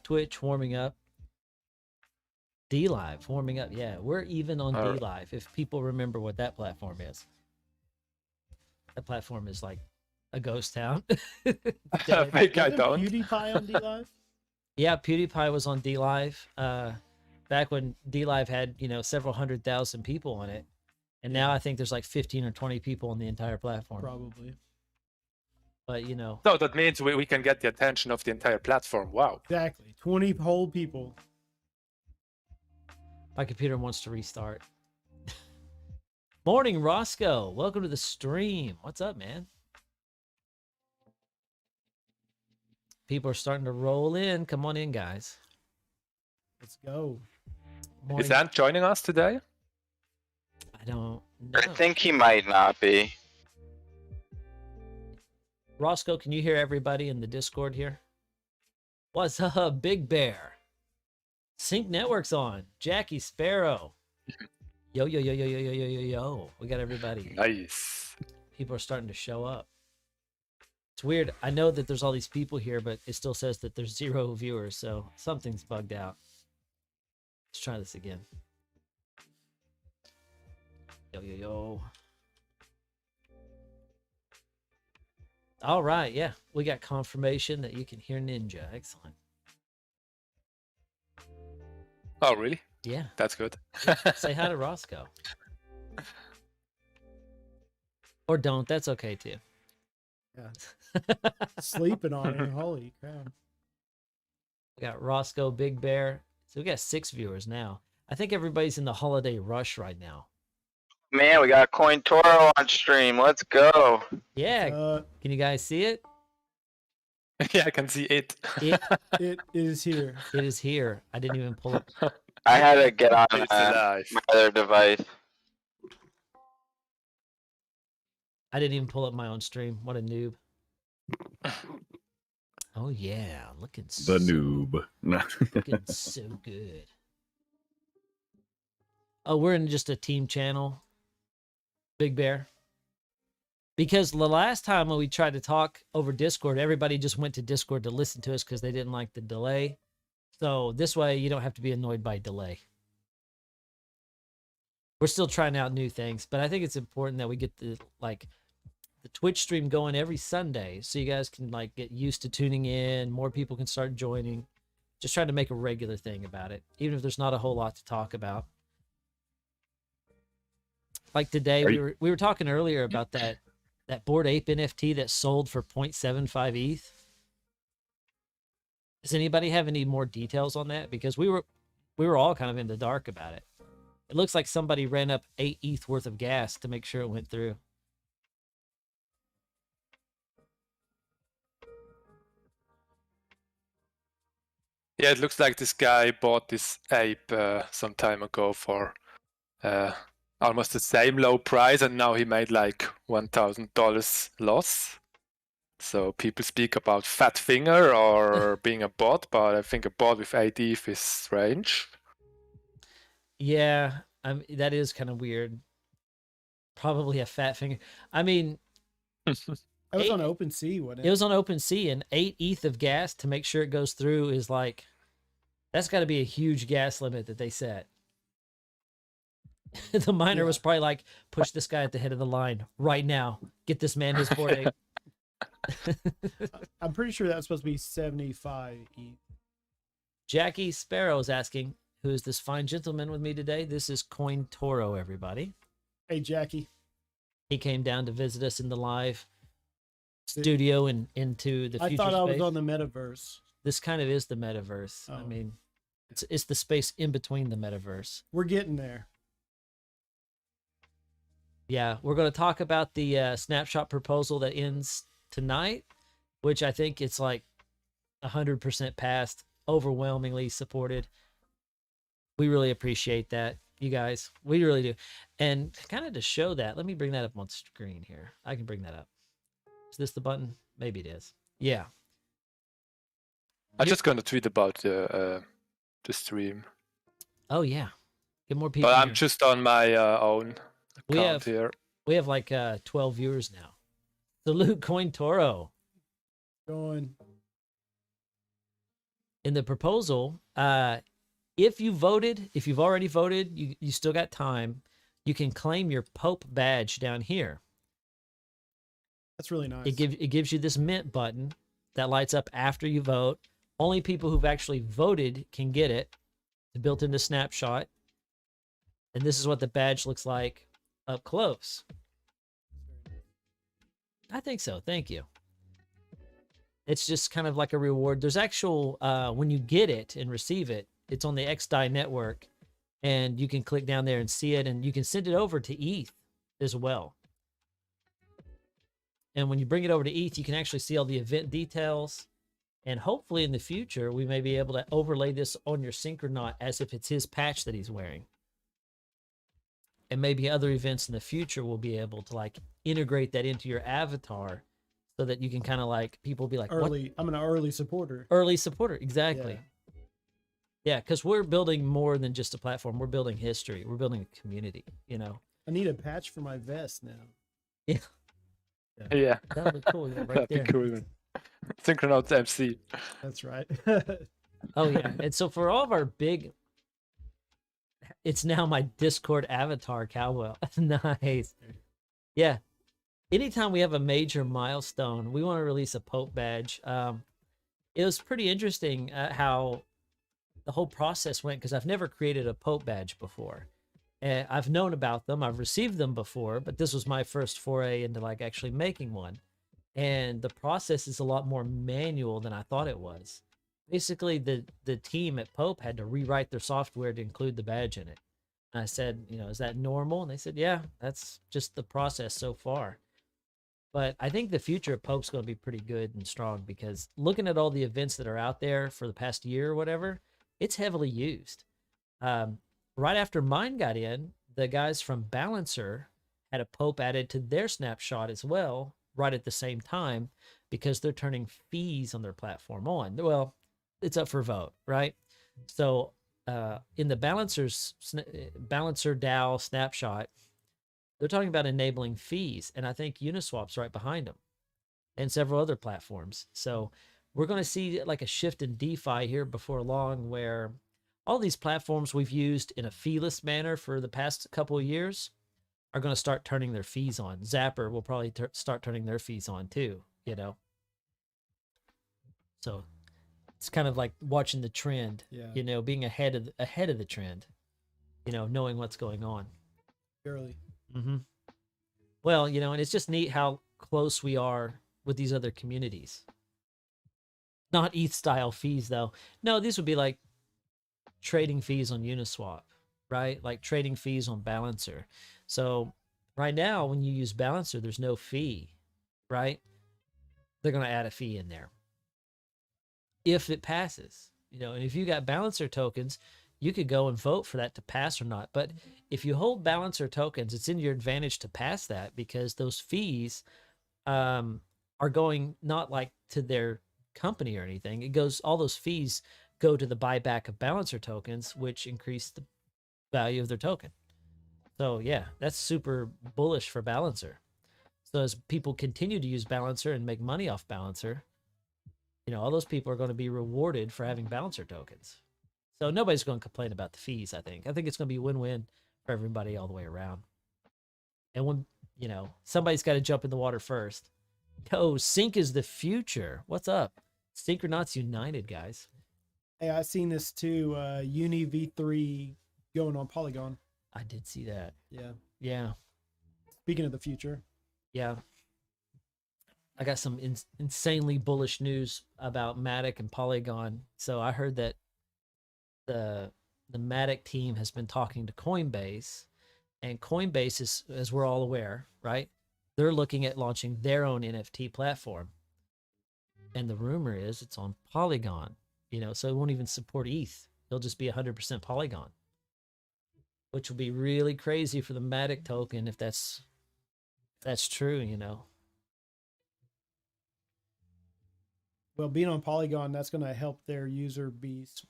Twitch warming up. D Live warming up. Yeah, we're even on D Live. If people remember what that platform is, that platform is like a ghost town. I think I don't. PewDiePie on D Live? Yeah, PewDiePie was on D Live. Back when D Live had several 100,000 people on it, and now I think there's like 15 or 20 people on the entire platform. Probably. But So that means we can get the attention of the entire platform. Wow. Exactly. 20 whole people. My computer wants to restart. Morning, Roscoe. Welcome to the stream. What's up, man? People are starting to roll in. Come on in, guys. Let's go. Morning. Is Ant joining us today? I don't know. I think he might not be. Roscoe, can you hear everybody in the Discord here? What's up, Big Bear? Sync Network's on. Jackie Sparrow. Yo, yo, yo, yo, yo, yo, yo, yo, yo. We got everybody. Nice. People are starting to show up. It's weird. I know that there's all these people here, but it still says that there's 0 viewers, so something's bugged out. Let's try this again. Yo, yo, yo. All right, yeah. We got confirmation that you can hear Ninja. Excellent. Oh, really? Yeah. That's good. Say hi to Roscoe. Or don't. That's okay, too. Yeah. Sleeping on it. Holy crap. We got Roscoe, Big Bear. So we got 6 viewers now. I think everybody's in the holiday rush right now. Man, we got CoinToro on stream. Let's go. Yeah. Can you guys see it? Yeah, I can see it. It is here. It is here. I didn't even pull it. I had to get on It's my alive. other device. I didn't even pull up my own stream. What a noob. Oh, yeah. Looking The noob. looking so good. Oh, we're in just a team channel. Big Bear. Because the last time when we tried to talk over Discord, everybody just went to Discord to listen to us because they didn't like the delay. So this way, you don't have to be annoyed by delay. We're still trying out new things, but I think it's important that we get the Twitch stream going every Sunday, so you guys can get used to tuning in. More people can start joining. Just trying to make a regular thing about it, even if there's not a whole lot to talk about. Like today, we were talking earlier about that Bored Ape NFT that sold for 0.75 ETH. Does anybody have any more details on that? Because we were all kind of in the dark about it. It looks like somebody ran up 8 ETH worth of gas to make sure it went through. Yeah, it looks like this guy bought this ape some time ago for almost the same low price, and now he made like $1,000 loss. So people speak about fat finger or being a bot, but I think a bot with 8 ETH is strange. Yeah, that is kind of weird. Probably a fat finger. I mean, It was on OpenSea, wasn't it? it was on OpenSea, and 8 ETH of gas to make sure it goes through is that's got to be a huge gas limit that they set. The miner was probably like, push this guy at the head of the line right now. Get this man his Bored Ape. I'm pretty sure that's supposed to be 75 ETH. Jackie Sparrow is asking, who is this fine gentleman with me today? This is CoinToro, everybody. Hey, Jackie. He came down to visit us in the live studio and into the future I thought I was space. on the metaverse. This kind of is the metaverse. I mean, it's the space in between the metaverse. We're getting there. Yeah, we're going to talk about the snapshot proposal that ends tonight, which I think it's 100% passed, overwhelmingly supported. We really appreciate that, you guys. We really do. And kind of to show that, let me bring that up on screen here. I can bring that up. Is this the button? Maybe it is. Yeah. I'm just going to tweet about the stream. Oh, yeah. Get more people But I'm here. just on my own account here. We have 12 viewers now. Salute CoinToro. Going. in the proposal, if you've already voted, you still got time. You can claim your Pope badge down here. That's really nice. It gives you this mint button that lights up after you vote. Only people who've actually voted can get it. It's built into Snapshot. And this is what the badge looks like up close. I think so. Thank you. It's just kind of like a reward. There's actual, when you get it and receive it, it's on the XDAI network, and you can click down there and see it, and you can send it over to ETH as well. And when you bring it over to ETH, you can actually see all the event details. And hopefully in the future, we may be able to overlay this on your Syncronaut as if it's his patch that he's wearing. And maybe other events in the future will be able to like integrate that into your avatar so that you can kind of like, people will be like, early. I'm an early supporter. Early supporter, exactly. Yeah, because we're building more than just a platform. We're building history. We're building a community, you know. I need a patch for my vest now. Yeah. Yeah. That would be cool. Yeah, right That'd there. be cool. Man. Syncronaut MC. That's right. Oh, yeah. And so for all of our big, it's now my Discord avatar, Cowbell. Nice. Yeah. Anytime we have a major milestone, we want to release a Pope badge. It was pretty interesting how the whole process went, because I've never created a Pope badge before. And I've known about them. I've received them before, but this was my first foray into like actually making one. And the process is a lot more manual than I thought it was. Basically, the team at Pope had to rewrite their software to include the badge in it. And I said, you know, is that normal? And they said, yeah, that's just the process so far. But I think the future of Pope's going to be pretty good and strong, because looking at all the events that are out there for the past year or whatever, it's heavily used. Right after mine got in, the guys from Balancer had a Pope added to their snapshot as well, right at the same time, because they're turning fees on their platform on. Well, it's up for vote, right? So in the Balancer DAO snapshot, they're talking about enabling fees, and I think Uniswap's right behind them, and several other platforms. So we're going to see like a shift in DeFi here before long, where all these platforms we've used in a feeless manner for the past couple of years are going to start turning their fees on. Zapper will probably start turning their fees on too, you know? So it's kind of like watching the trend, you know, being ahead of the trend, you know, knowing what's going on. Early. Mm-hmm. Well, you know, and it's just neat how close we are with these other communities. Not ETH style fees though. No, these would be like trading fees on Uniswap, right? Like trading fees on Balancer. So right now, when you use Balancer, there's no fee, right? They're going to add a fee in there if it passes, you know. And if you got Balancer tokens, you could go and vote for that to pass or not. But if you hold Balancer tokens, it's in your advantage to pass that, because those fees are going not like to their company or anything. It goes, all those fees go to the buyback of Balancer tokens, which increase the value of their token. So yeah, that's super bullish for Balancer. So as people continue to use Balancer and make money off Balancer, you know, all those people are going to be rewarded for having Balancer tokens. So nobody's going to complain about the fees, I think. I think it's going to be win-win for everybody all the way around. And when, you know, somebody's got to jump in the water first. Yo, Sync is the future. What's up? Syncronauts United, guys. Hey, I seen this too. Uni V3 going on Polygon. I did see that. Yeah. Yeah. Speaking of the future. Yeah. I got some insanely bullish news about Matic and Polygon. So I heard that the Matic team has been talking to Coinbase, and Coinbase is, as we're all aware, right? They're looking at launching their own NFT platform. And the rumor is it's on Polygon, you know, so it won't even support ETH. It'll just be 100% Polygon, which will be really crazy for the Matic token if that's true, you know. Well, being on Polygon, that's going to help their user base.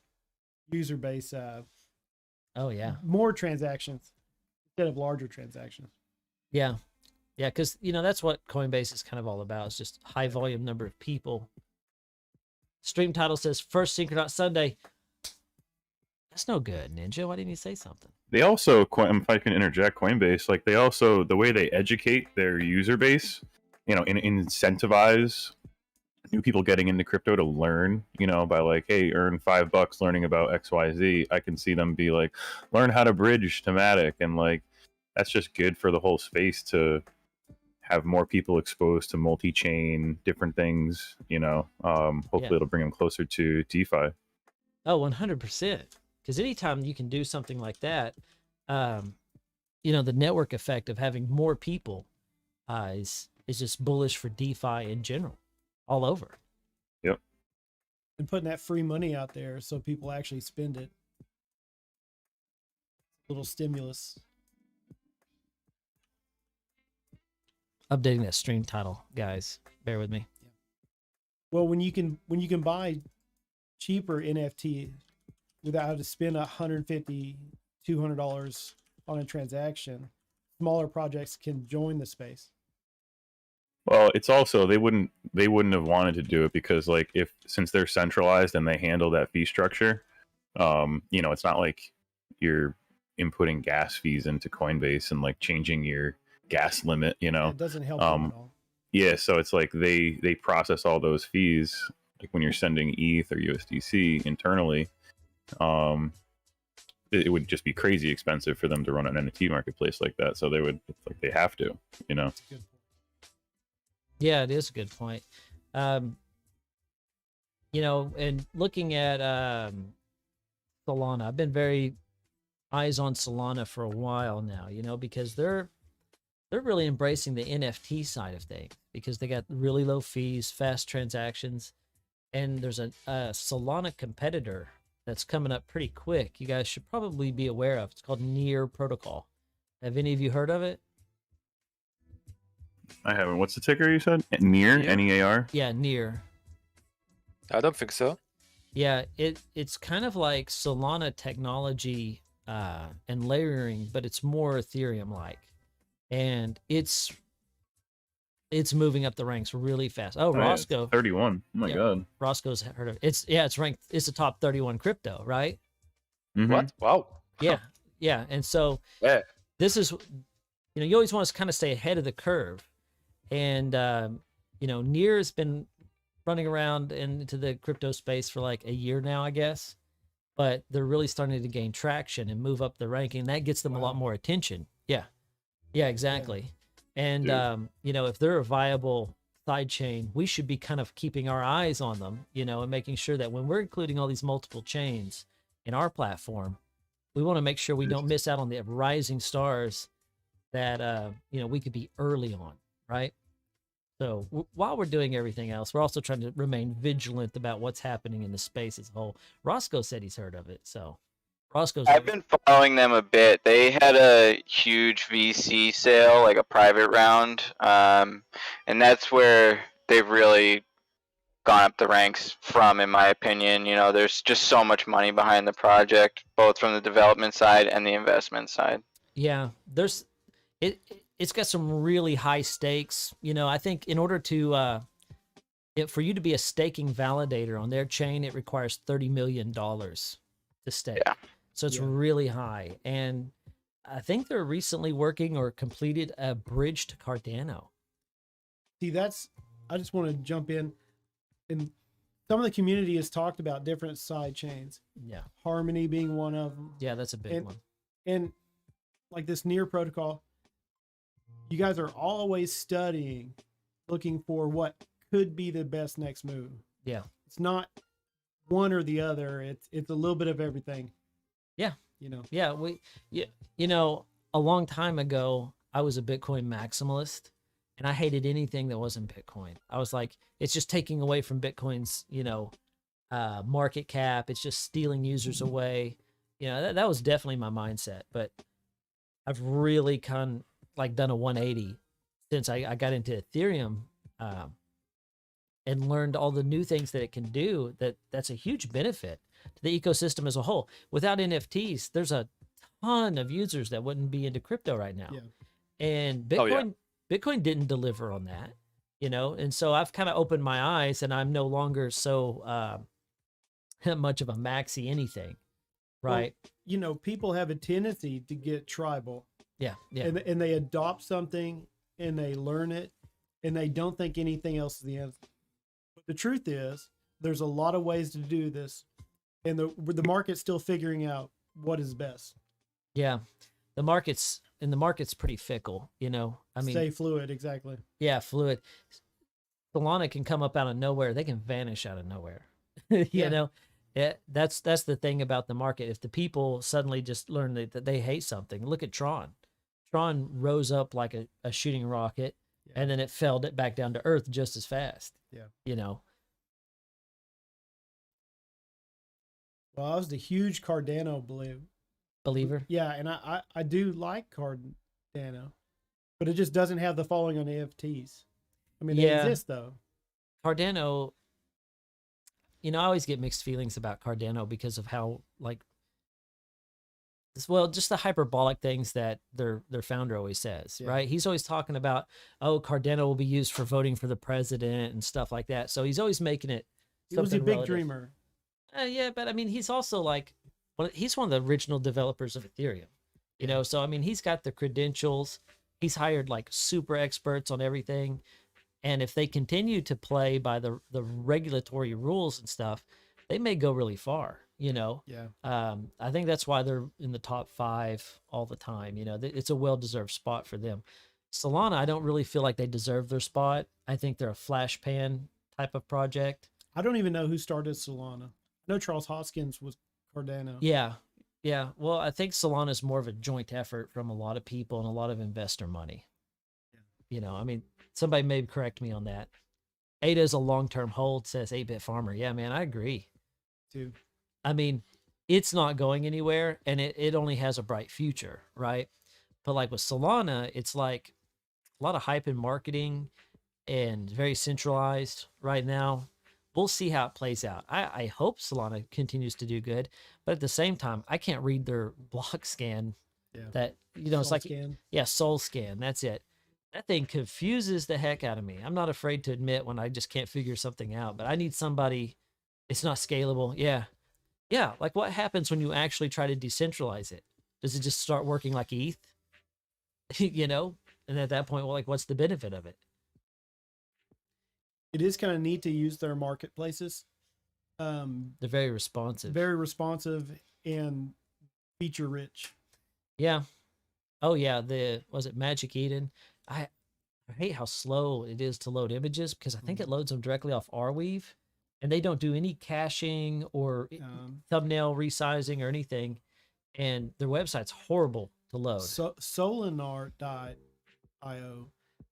Oh yeah, more transactions instead of larger transactions. Yeah, because you know that's what Coinbase is kind of all about. It's just high volume number of people Stream title says first Syncronaut Sunday. That's no good, Ninja. Why didn't you say something? They also, if I can interject, Coinbase, like they also, the way they educate their user base, incentivize new people getting into crypto to learn, by like, hey, earn $5 learning about XYZ. I can see them be like, learn how to bridge to Matic, and like that's just good for the whole space to have more people exposed to multi-chain different things. Hopefully it'll bring them closer to DeFi. Oh, 100%. Because anytime you can do something like that, the network effect of having more people is just bullish for DeFi in general, all over. Yep. And putting that free money out there so people actually spend it. Little stimulus. Updating that stream title, guys. Bear with me. Well, when you can buy cheaper NFT without having to spend $150, $200 on a transaction, smaller projects can join the space. Well, it's also they wouldn't have wanted to do it because like since they're centralized and they handle that fee structure, it's not like you're inputting gas fees into Coinbase and like changing your gas limit. It doesn't help them at all. Yeah, so it's like they process all those fees like when you're sending ETH or USDC internally. It would just be crazy expensive for them to run an NFT marketplace like that. So they have to. That's a good point. Yeah, it is a good point. And looking at Solana, I've been very eyes on Solana for a while now, because they're really embracing the NFT side of things because they got really low fees, fast transactions, and there's a Solana competitor that's coming up pretty quick. You guys should probably be aware of. It's called Near Protocol. Have any of you heard of it? I haven't. What's the ticker you said? Near? N-E-A-R? Yeah, Near. I don't think so. Yeah, it's kind of like Solana technology and layering, but it's more Ethereum-like. And it's moving up the ranks really fast. Oh, Roscoe. Yeah, 31. Oh my god. Roscoe's heard of it. It's ranked. It's a top 31 crypto, right? Mm-hmm. What? Wow. Yeah. And so Yeah. this is, you always want to kind of stay ahead of the curve. And, Near has been running around into the crypto space for like a year now, I guess. But they're really starting to gain traction and move up the ranking. That gets them a lot more attention. Yeah, exactly. Yeah. And, if they're a viable side chain, we should be kind of keeping our eyes on them, and making sure that when we're including all these multiple chains in our platform, we want to make sure we don't miss out on the rising stars that, we could be early on, right? So while we're doing everything else, we're also trying to remain vigilant about what's happening in the space as a whole. Roscoe said he's heard of it, so I've been following them a bit. They had a huge VC sale, like a private round, and that's where they've really gone up the ranks from, in my opinion. There's just so much money behind the project, both from the development side and the investment side. Yeah, it's got some really high stakes. I think in order to for you to be a staking validator on their chain, it requires $30 million to stake. Yeah. So it's really high. And I think they're recently working or completed a bridge to Cardano. See, I just want to jump in. And some of the community has talked about different side chains. Yeah. Harmony being one of them. Yeah, that's a big one. And like this Near protocol, you guys are always studying, looking for what could be the best next move. Yeah. It's not one or the other. It's a little bit of everything. Yeah. Yeah. A long time ago, I was a Bitcoin maximalist and I hated anything that wasn't Bitcoin. I was like, it's just taking away from Bitcoin's, market cap. It's just stealing users away. That was definitely my mindset, but I've really done a 180 since I got into Ethereum, and learned all the new things that it can do. That's a huge benefit to the ecosystem as a whole. Without NFTs, there's a ton of users that wouldn't be into crypto right now. Yeah. And Bitcoin didn't deliver on that. you know. And so I've kind of opened my eyes, and I'm no longer so much of a maxi anything, Well, right? you know, people have a tendency to get tribal, Yeah, yeah, and they adopt something and they learn it, and they don't think anything else is the answer. But the truth is, there's a lot of ways to do this, and the market's still figuring out what is best. yeah. The market's pretty fickle, you know. I mean, Stay fluid, exactly. yeah, fluid. Solana can come up out of nowhere. They can vanish out of nowhere. you Yeah. know, that's the thing about the market. If the people suddenly just learn that they hate something, look at Tron. Tron rose up like a shooting rocket, Yeah. and then it fell back down to earth just as fast. Yeah. You know. Well, I was a huge Cardano Believer. Yeah, and I do like Cardano, but it just doesn't have the following on NFTs. I mean, they Yeah. exist though. Cardano, you know, I always get mixed feelings about Cardano because of how, like, well, just the hyperbolic things that their founder always says, Yeah. right? He's always talking about, oh, Cardano will be used for voting for the president and stuff like that. So he's always making it. He was a something big relative. dreamer. Yeah, but I mean, he's also like, well, he's one of the original developers of Ethereum, you know. So I mean, he's got the credentials. He's hired like super experts on everything, and if they continue to play by the regulatory rules and stuff, they may go really far, you know. Yeah. I think that's why they're in the top 5 all the time. You know, it's a well-deserved spot for them. Solana, I don't really feel like they deserve their spot. I think they're a flash pan type of project. I don't even know who started Solana. I know Charles Hoskins was Cardano. Yeah. Yeah. Well, I think Solana is more of a joint effort from a lot of people and a lot of investor money. Yeah. You know, I mean, somebody may correct me on that. ADA is a long-term hold, says 8-Bit Farmer. Yeah, man, I agree. Too. I mean, it's not going anywhere, and it only has a bright future, right? But like with Solana, it's like a lot of hype and marketing and very centralized right now. We'll see how it plays out. I hope Solana continues to do good, but at the same time, I can't read their block scan. Yeah. That, you know, it's like, Scan. yeah, soul scan. That's it. That thing confuses the heck out of me. I'm not afraid to admit when I just can't figure something out, but I need somebody. It's not scalable. Yeah. Yeah. Like what happens when you actually try to decentralize it? Does it just start working like ETH? you know? And at that point, well, like, what's the benefit of it? It is kind of neat to use their marketplaces. They're very responsive. Very responsive and feature rich. Yeah. Oh yeah. Was it Magic Eden? I hate how slow it is to load images because I think it loads them directly off Arweave, and they don't do any caching or thumbnail resizing or anything, and their website's horrible to load. So Solinar.io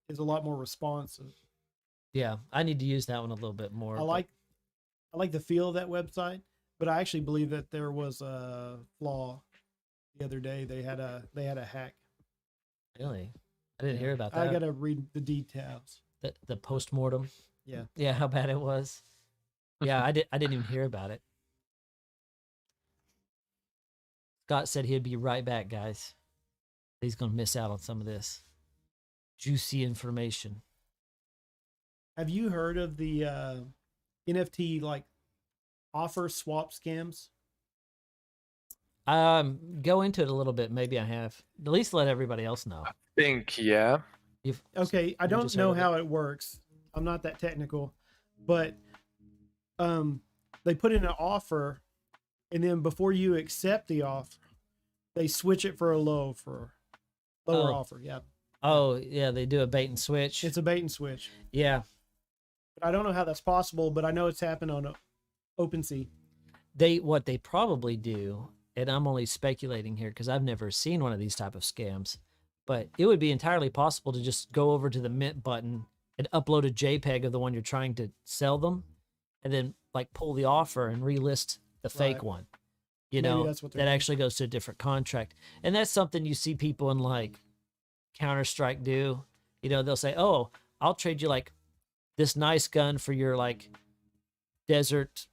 is a lot more responsive. Yeah, I need to use that one a little bit more. I like the feel of that website, but I actually believe that there was a flaw the other day. They had a hack. Really? I didn't hear about that. I gotta read the details. The postmortem. Yeah. Yeah, how bad it was. Yeah, I didn't even hear about it. Scott said he'd be right back, guys. He's gonna miss out on some of this juicy information. Have you heard of the NFT like offer swap scams? Go into it a little bit. Maybe I have. At least let everybody else know. Think, yeah. Okay, I you don't just know heard of how it works. I'm not that technical, but they put in an offer, and then before you accept the offer, they switch it for a lower Oh. offer. Yeah, Oh yeah, they do a bait and switch. it's a bait and switch. Yeah, But I don't know how that's possible, but I know it's happened on OpenSea. what they probably do, and I'm only speculating here because I've never seen one of these type of scams, but it would be entirely possible to just go over to the mint button and upload a JPEG of the one you're trying to sell them, and then like pull the offer and relist the fake Right. one. You Maybe know, that's what that they're doing. actually goes to a different contract, and that's something you see people in like Counter-Strike do. You know, they'll say, "Oh, I'll trade you like this nice gun for your like desert,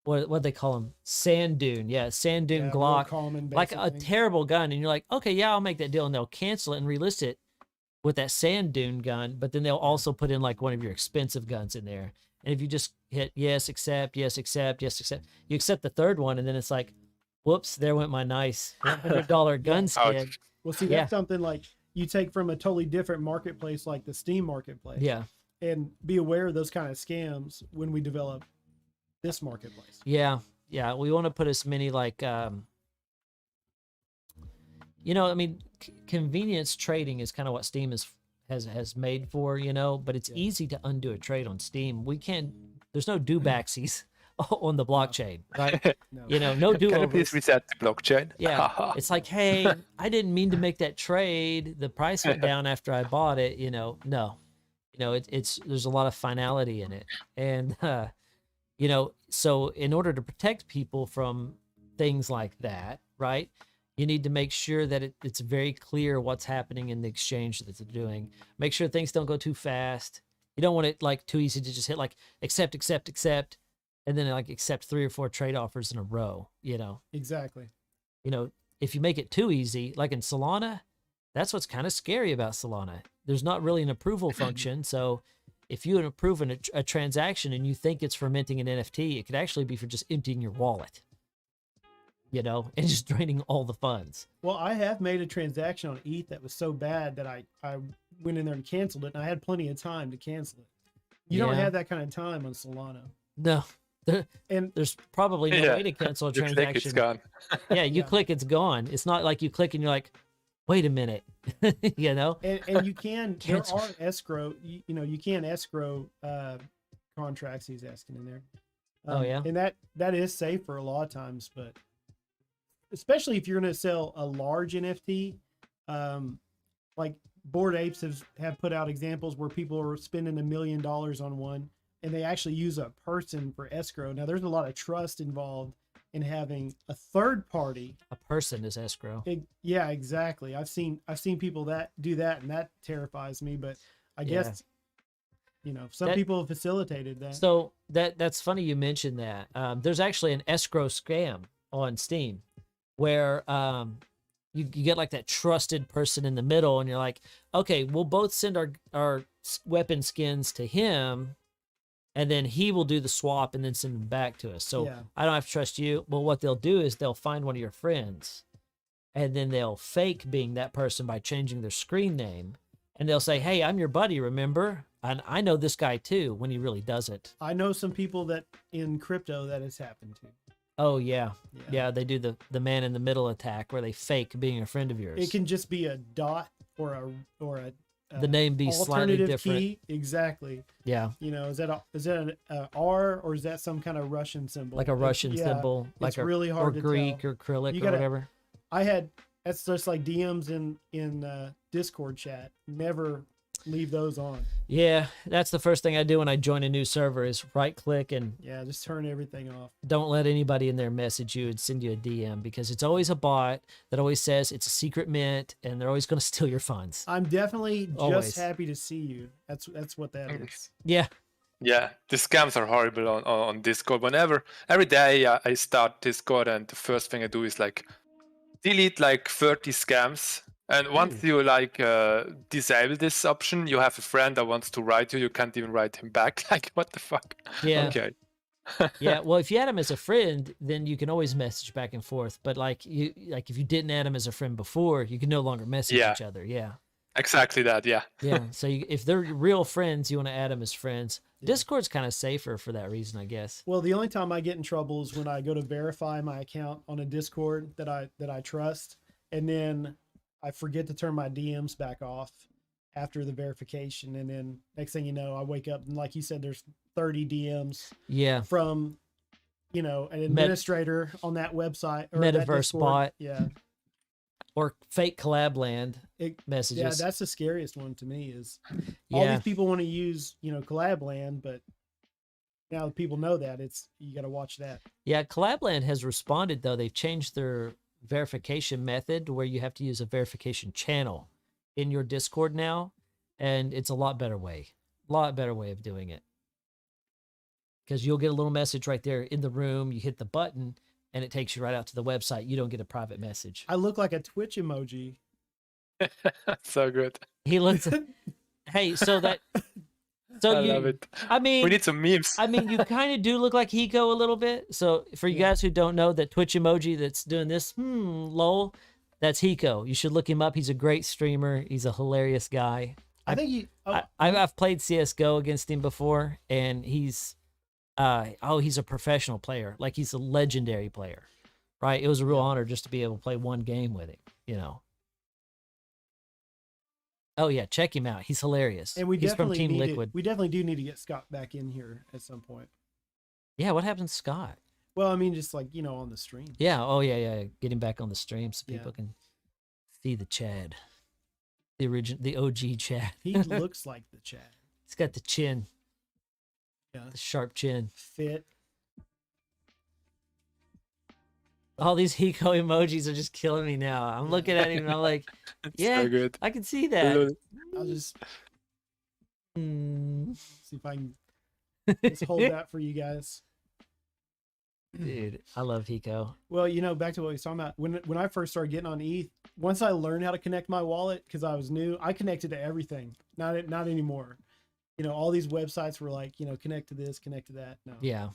what they call them, sand dune, sand dune Yeah, real Glock, common, like basic a thing. terrible gun," and you're like, "Okay, yeah, I'll make that deal," and they'll cancel it and relist it, with that sand dune gun, but then they'll also put in like one of your expensive guns in there. And if you just hit yes, accept, yes, accept, yes, accept, you accept the third one, and then it's like, whoops, there went my nice $100 gun skin. Well, see, Yeah. that's something like you take from a totally different marketplace, like the Steam marketplace. Yeah. And be aware of those kind of scams when we develop this marketplace. Yeah. Yeah. We want to put as many like, you know, I mean, convenience trading is kind of what Steam has made for, you know, but it's easy to undo a trade on Steam. We can't, there's no do backsies on the blockchain, right? No. You know, no do Can you overs. please reset the blockchain? Yeah, it's like, hey, I didn't mean to make that trade. The price went down after I bought it. You know, no, you know, it's there's a lot of finality in it, and you know, so in order to protect people from things like that, right? You need to make sure that it's very clear what's happening in the exchange that they're doing. Make sure things don't go too fast. You don't want it like too easy to just hit like accept, accept, accept, and then like accept 3 or 4 trade offers in a row, you know. Exactly. You know, if you make it too easy, like in Solana, that's what's kind of scary about Solana. There's not really an approval function. So if you approve a transaction and you think it's for minting an NFT, it could actually be for just emptying your wallet, you know, and just draining all the funds. Well, I have made a transaction on ETH that was so bad that I went in there and canceled it, and I had plenty of time to cancel it. You don't Yeah. have that kind of time on Solana. No, And there's probably no Yeah. way to cancel a You click, transaction. it's gone. Yeah, you Yeah. click, it's gone. It's not like you click and you're like, wait a minute, you know? and you can there Cancel. are escrow you know you can escrow contracts he's asking in there. Oh, yeah? And that is safer a lot of times, but especially if you're going to sell a large NFT, like Bored Apes have put out examples where people are spending $1 million on one, and they actually use a person for escrow. Now there's a lot of trust involved in having a third party. A person is escrow. Yeah, exactly. I've seen people that do that, and that terrifies me. But I Yeah. guess you know some That- people have facilitated that. So that's funny you mentioned that. There's actually an escrow scam on Steam where you get like that trusted person in the middle, and you're like, okay, we'll both send our weapon skins to him, and then he will do the swap and then send them back to us. So Yeah. I don't have to trust you. Well, what they'll do is they'll find one of your friends, and then they'll fake being that person by changing their screen name, and they'll say, hey, I'm your buddy, remember? And I know this guy too, when he really doesn't. I know some people that in crypto that has happened to. Oh yeah. Yeah, they do the man in the middle attack where they fake being a friend of yours. It can just be a dot or a the name be slightly alternative different. key. Exactly. Yeah, You know, is that an R, or is that some kind of Russian symbol? like a Russian Yeah, symbol, like it's a really or hard to Greek tell. or acrylic You or gotta- whatever. That's just like DMs in Discord chat. Never leave those on. Yeah, that's the first thing I do when I join a new server is right click and Yeah, just turn everything off. don't let anybody in there message you and send you a DM, because it's always a bot that always says it's a secret mint and they're always going to steal your funds. I'm definitely Always. just happy to see you. That's what that is. Yeah. Yeah, the scams are horrible on Discord. Every day I start Discord, and the first thing I do is like delete like 30 scams. And once you like disable this option, you have a friend that wants to write you can't even write him back. Like, what the fuck? Yeah. Okay. Yeah, well, if you add him as a friend, then you can always message back and forth. But like if you didn't add him as a friend before, you can no longer message Yeah. each other. Yeah, Exactly that. Yeah. yeah. So if they're real friends, you want to add them as friends. Discord's kind of safer for that reason, I guess. Well, the only time I get in trouble is when I go to verify my account on a Discord that I trust, and then I forget to turn my DMs back off after the verification, and then next thing you know, I wake up and, like you said, there's 30 DMs Yeah, from an administrator on that website or that Metaverse Discord. bot. Yeah, or fake collab land yeah, messages. that's the scariest one to me. Is all Yeah, these people want to use Collabland, but now that people know that, you got to watch that. yeah. Collabland has responded though. They've changed their verification method to where you have to use a verification channel in your Discord now, and it's a lot better way of doing it, because you'll get a little message right there in the room. You hit the button and it takes you right out to the website. You don't get a private message. I look like a Twitch emoji. So good. He looks. Hey, so I love it. I mean, We need some memes. I mean, you kind of do look like Hiko a little bit. So for you guys who don't know, that Twitch emoji that's doing this, lol, that's Hiko. You should look him up. He's a great streamer. He's a hilarious guy. I think he. Oh, I've played CS:GO against him before, and he's he's a professional player. Like, he's a legendary player, right? It was a real honor just to be able to play one game with him, you know. Oh yeah, check him out. He's hilarious. and we He's from definitely Team need Liquid. we definitely do need to get Scott back in here at some point. Yeah, what happened to Scott? Well, I mean, just like on the stream. Yeah, oh yeah. Get him back on the stream so Yeah. people can see the Chad. The OG Chad. He looks like the Chad. He's got the chin, Yeah, the sharp chin. fit. All these Hiko emojis are just killing me now. I'm looking at him and I'm like, It's yeah, so good. I can see I that. love it. I'll just Mm, see if I can just hold that for you guys. dude, I love Hiko. Well, back to what we was talking about. When I first started getting on ETH, once I learned how to connect my wallet, because I was new, I connected to everything. Not anymore. All these websites were like, connect to this, connect to that. No, Yeah.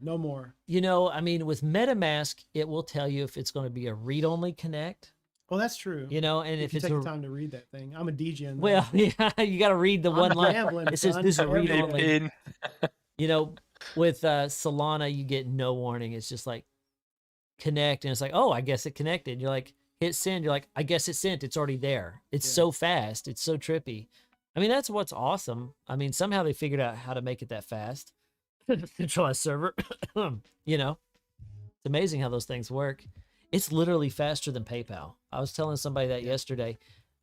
no more. I mean, with MetaMask, it will tell you if it's going to be a read-only connect, Well, that's true. and if you it's take a the time to read that thing. I'm a DJ. well, yeah, you got to read the one line. Rambling, It says son. this is a Every read day. only. In. With Solana, you get no warning. It's just like connect, and it's like, oh, I guess it connected. You're like, hit send. You're like, I guess it sent. It's already there. It's Yeah. so fast. It's so trippy. I mean, that's what's awesome. I mean, somehow they figured out how to make it that fast. Centralized server. It's amazing how those things work. It's literally faster than PayPal. I was telling somebody that yesterday.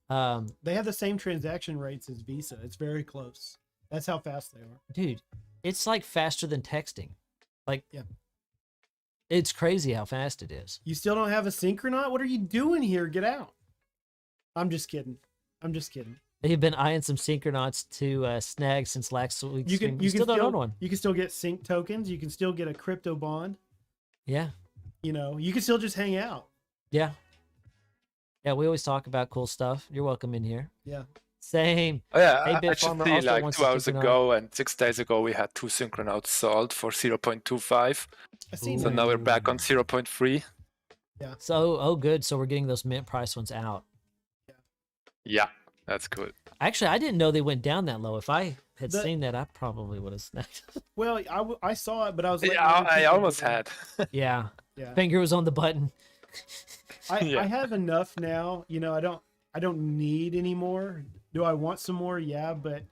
They have the same transaction rates as Visa. It's very close. That's how fast they are. Dude, it's like faster than texting. Like, Yeah. It's crazy how fast it is. You still don't have a Syncronaut? What are you doing here? Get out. I'm just kidding. They've been eyeing some Syncronauts to snag since last week's You stream. can Still don't own one. You can still get sync tokens. You can still get a crypto bond. Yeah. You can still just hang out. Yeah. Yeah, we always talk about cool stuff. You're welcome in here. Yeah. Same. Oh yeah, Hey, I Bit just Farmer see also like wants 2 to hours keep an eye- ago and 6 days ago we had 2 Syncronauts sold for 0.25. I seen So that. now we're back on 0.3. So, good. So we're getting those mint price ones out. Yeah, that's good. Actually, I didn't know they went down that low. If I had The- seen that, I probably would have snagged. Well, I saw it, but I was like, Yeah, I almost had. Yeah. Yeah. Finger was on the button. Yeah. I have enough now. I don't need any more. Do I want some more? Yeah, but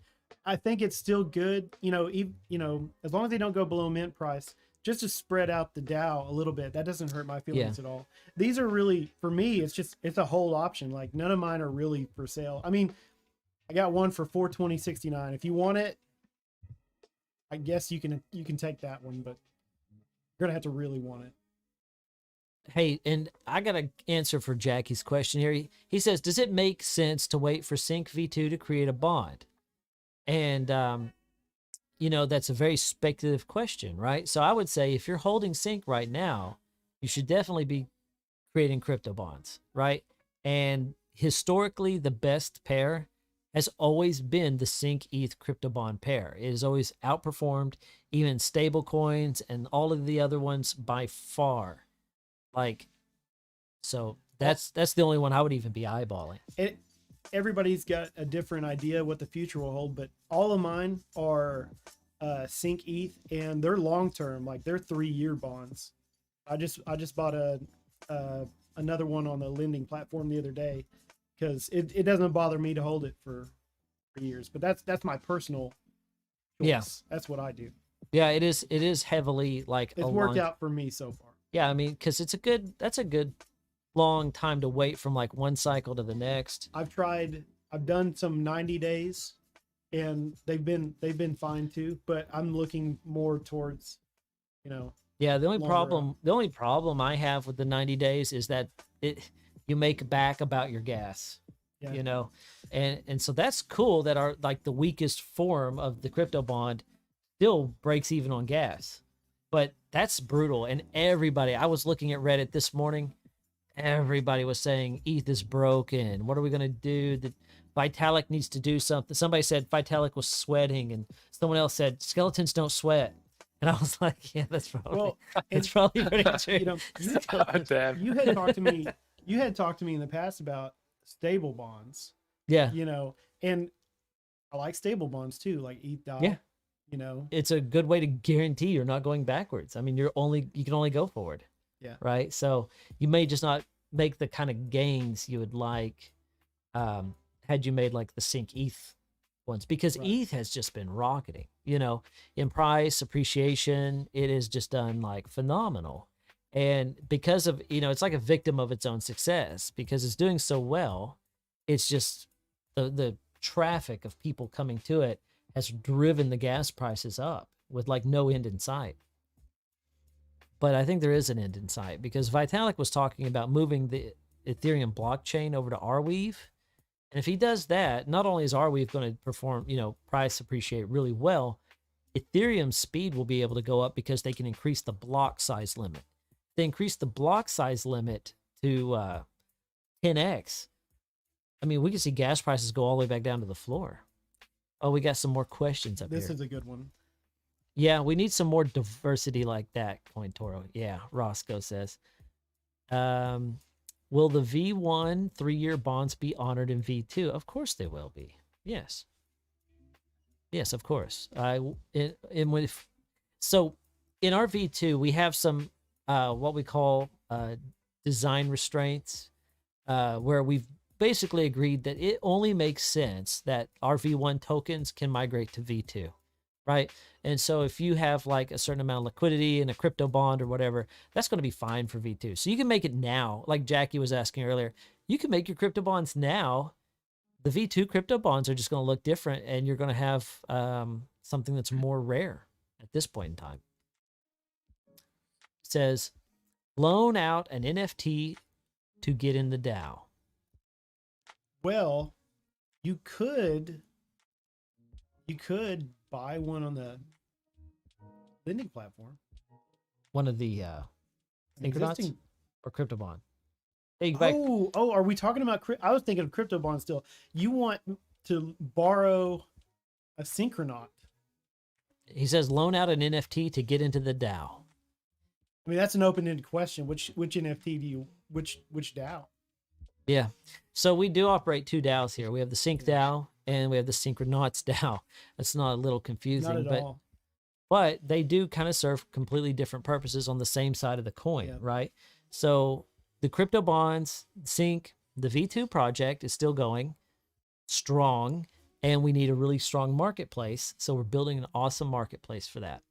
I think it's still good. As long as they don't go below mint price, just to spread out the DAO a little bit. That doesn't hurt my feelings at all. These are really, for me, it's a whole option. Like, none of mine are really for sale. I mean, I got one for $420.69. If you want it, I guess you can take that one, but you're gonna have to really want it. Hey, and I got an answer for Jackie's question here. He says, does it make sense to wait for Sync V2 to create a bond? And, that's a very speculative question, right? So I would say if you're holding Sync right now, you should definitely be creating crypto bonds, right? And historically, the best pair has always been the Sync ETH crypto bond pair. It has always outperformed even stable coins and all of the other ones by far. So that's the only one I would even be eyeballing. Everybody's got a different idea what the future will hold, but all of mine are Sync ETH, and they're long term, like they're 3-year bonds. I just bought another one on the lending platform the other day because it doesn't bother me to hold it for years, but that's my personal choice. Yeah. That's what I do. Yeah, it is heavily like It's worked out for me so far. Yeah, I mean, because that's a good long time to wait from like one cycle to the next. I've done some 90 days and they've been fine too, but I'm looking more towards, Yeah, the only longer problem I have with the 90 days is that you make back about your gas. Yeah. And so that's cool that our like the weakest form of the crypto bond still breaks even on gas. But that's brutal. And I was looking at Reddit this morning, everybody was saying ETH is broken. What are we going to do? Vitalik needs to do something. Somebody said Vitalik was sweating, and someone else said skeletons don't sweat. And I was like, yeah, that's probably it's probably pretty true. You know, Oh, damn. you had talked to me. You had talked to me in the past about stable bonds. Yeah, You know, and I like stable bonds too, like ETH. Yeah. You know, it's a good way to guarantee you're not going backwards. I mean, you can only go forward. Yeah. Right. So you may just not make the kind of gains you would like had you made like the Sync ETH ones, because Right. ETH has just been rocketing, you know, in price appreciation. It has just done like phenomenal. And because of, you know, it's like a victim of its own success because it's doing so well. It's just the traffic of people coming to it has driven the gas prices up with like no end in sight. But I think there is an end in sight because Vitalik was talking about moving the Ethereum blockchain over to Arweave. And if he does that, not only is Arweave going to perform, you know, price appreciate really well, Ethereum's speed will be able to go up because they can increase the block size limit. If they increase the block size limit to 10x, I mean, we can see gas prices go all the way back down to the floor. Oh, we got some more questions up this here. is a good one. Yeah, we need some more diversity like that, CoinToro. Yeah, Roscoe says. Will the V1 3-year bonds be honored in V2? Of course they will be. Yes. Yes, of course. So in our V2, we have some what we call design restraints, where we've basically agreed that it only makes sense that our V1 tokens can migrate to V2. Right. And so if you have like a certain amount of liquidity in a crypto bond or whatever, that's going to be fine for V2. So you can make it now. Like Jackie was asking earlier, you can make your crypto bonds now. The V2 crypto bonds are just going to look different and you're going to have something that's more rare at this point in time. It says, loan out an NFT to get in the DAO. Well, you could buy one on the lending platform. One of the An Syncronauts existing- or crypto bond. Hey, you buy- Oh, are we talking about? I was thinking of crypto bonds still. You want to borrow a Syncronaut? He says loan out an NFT to get into the DAO. I mean, that's an open-ended question. Which NFT do you? Which DAO? Yeah. So we do operate two DAOs here. We have the Sync DAO and we have the Syncronauts DAO. That's not a little confusing, Not at all. but they do kind of serve completely different purposes on the same side of the coin, Yeah. right? So the crypto bonds, Sync, the V2 project is still going strong, and we need a really strong marketplace. So we're building an awesome marketplace for that.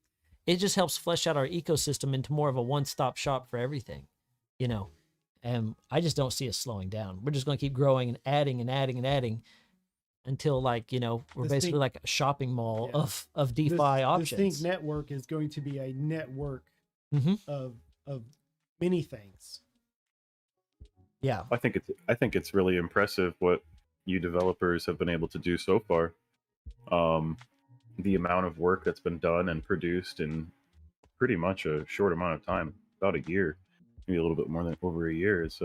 It just helps flesh out our ecosystem into more of a one-stop shop for everything, you know. And I just don't see us slowing down. We're just going to keep growing and adding and adding and adding until, like, you know, we're This basically thing- like a shopping mall Yeah. of DeFi This options. Think network is going to be a network Mhm. of many things. Yeah. I think it's really impressive what you developers have been able to do so far. The amount of work that's been done and produced in pretty much a short amount of time, about a year, maybe a little bit more than over a year. It's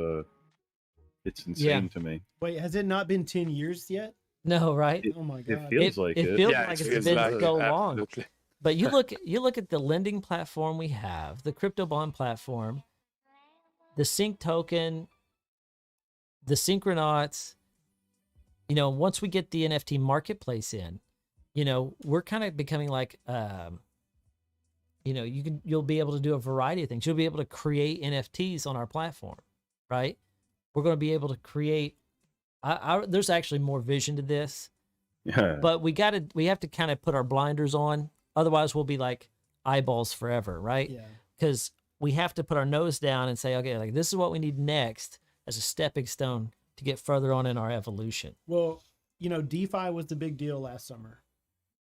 insane to me. Wait, has it not been 10 years yet? No, right? Oh my It god! feels like it. feels Yeah, like it it's feels been like so it, long. absolutely. But you look at the lending platform we have, the crypto bond platform, the Sync token, the Syncronauts. You know, once we get the NFT marketplace in, you know, we're kind of becoming like, you know, you'll be able to do a variety of things. You'll be able to create NFTs on our platform, right? We're going to be able to create. There's actually more vision to this. Yeah. But we have to kind of put our blinders on. Otherwise, we'll be like eyeballs forever, right? Yeah. Because we have to put our nose down and say, okay, like this is what we need next as a stepping stone to get further on in our evolution. Well, you know, DeFi was the big deal last summer.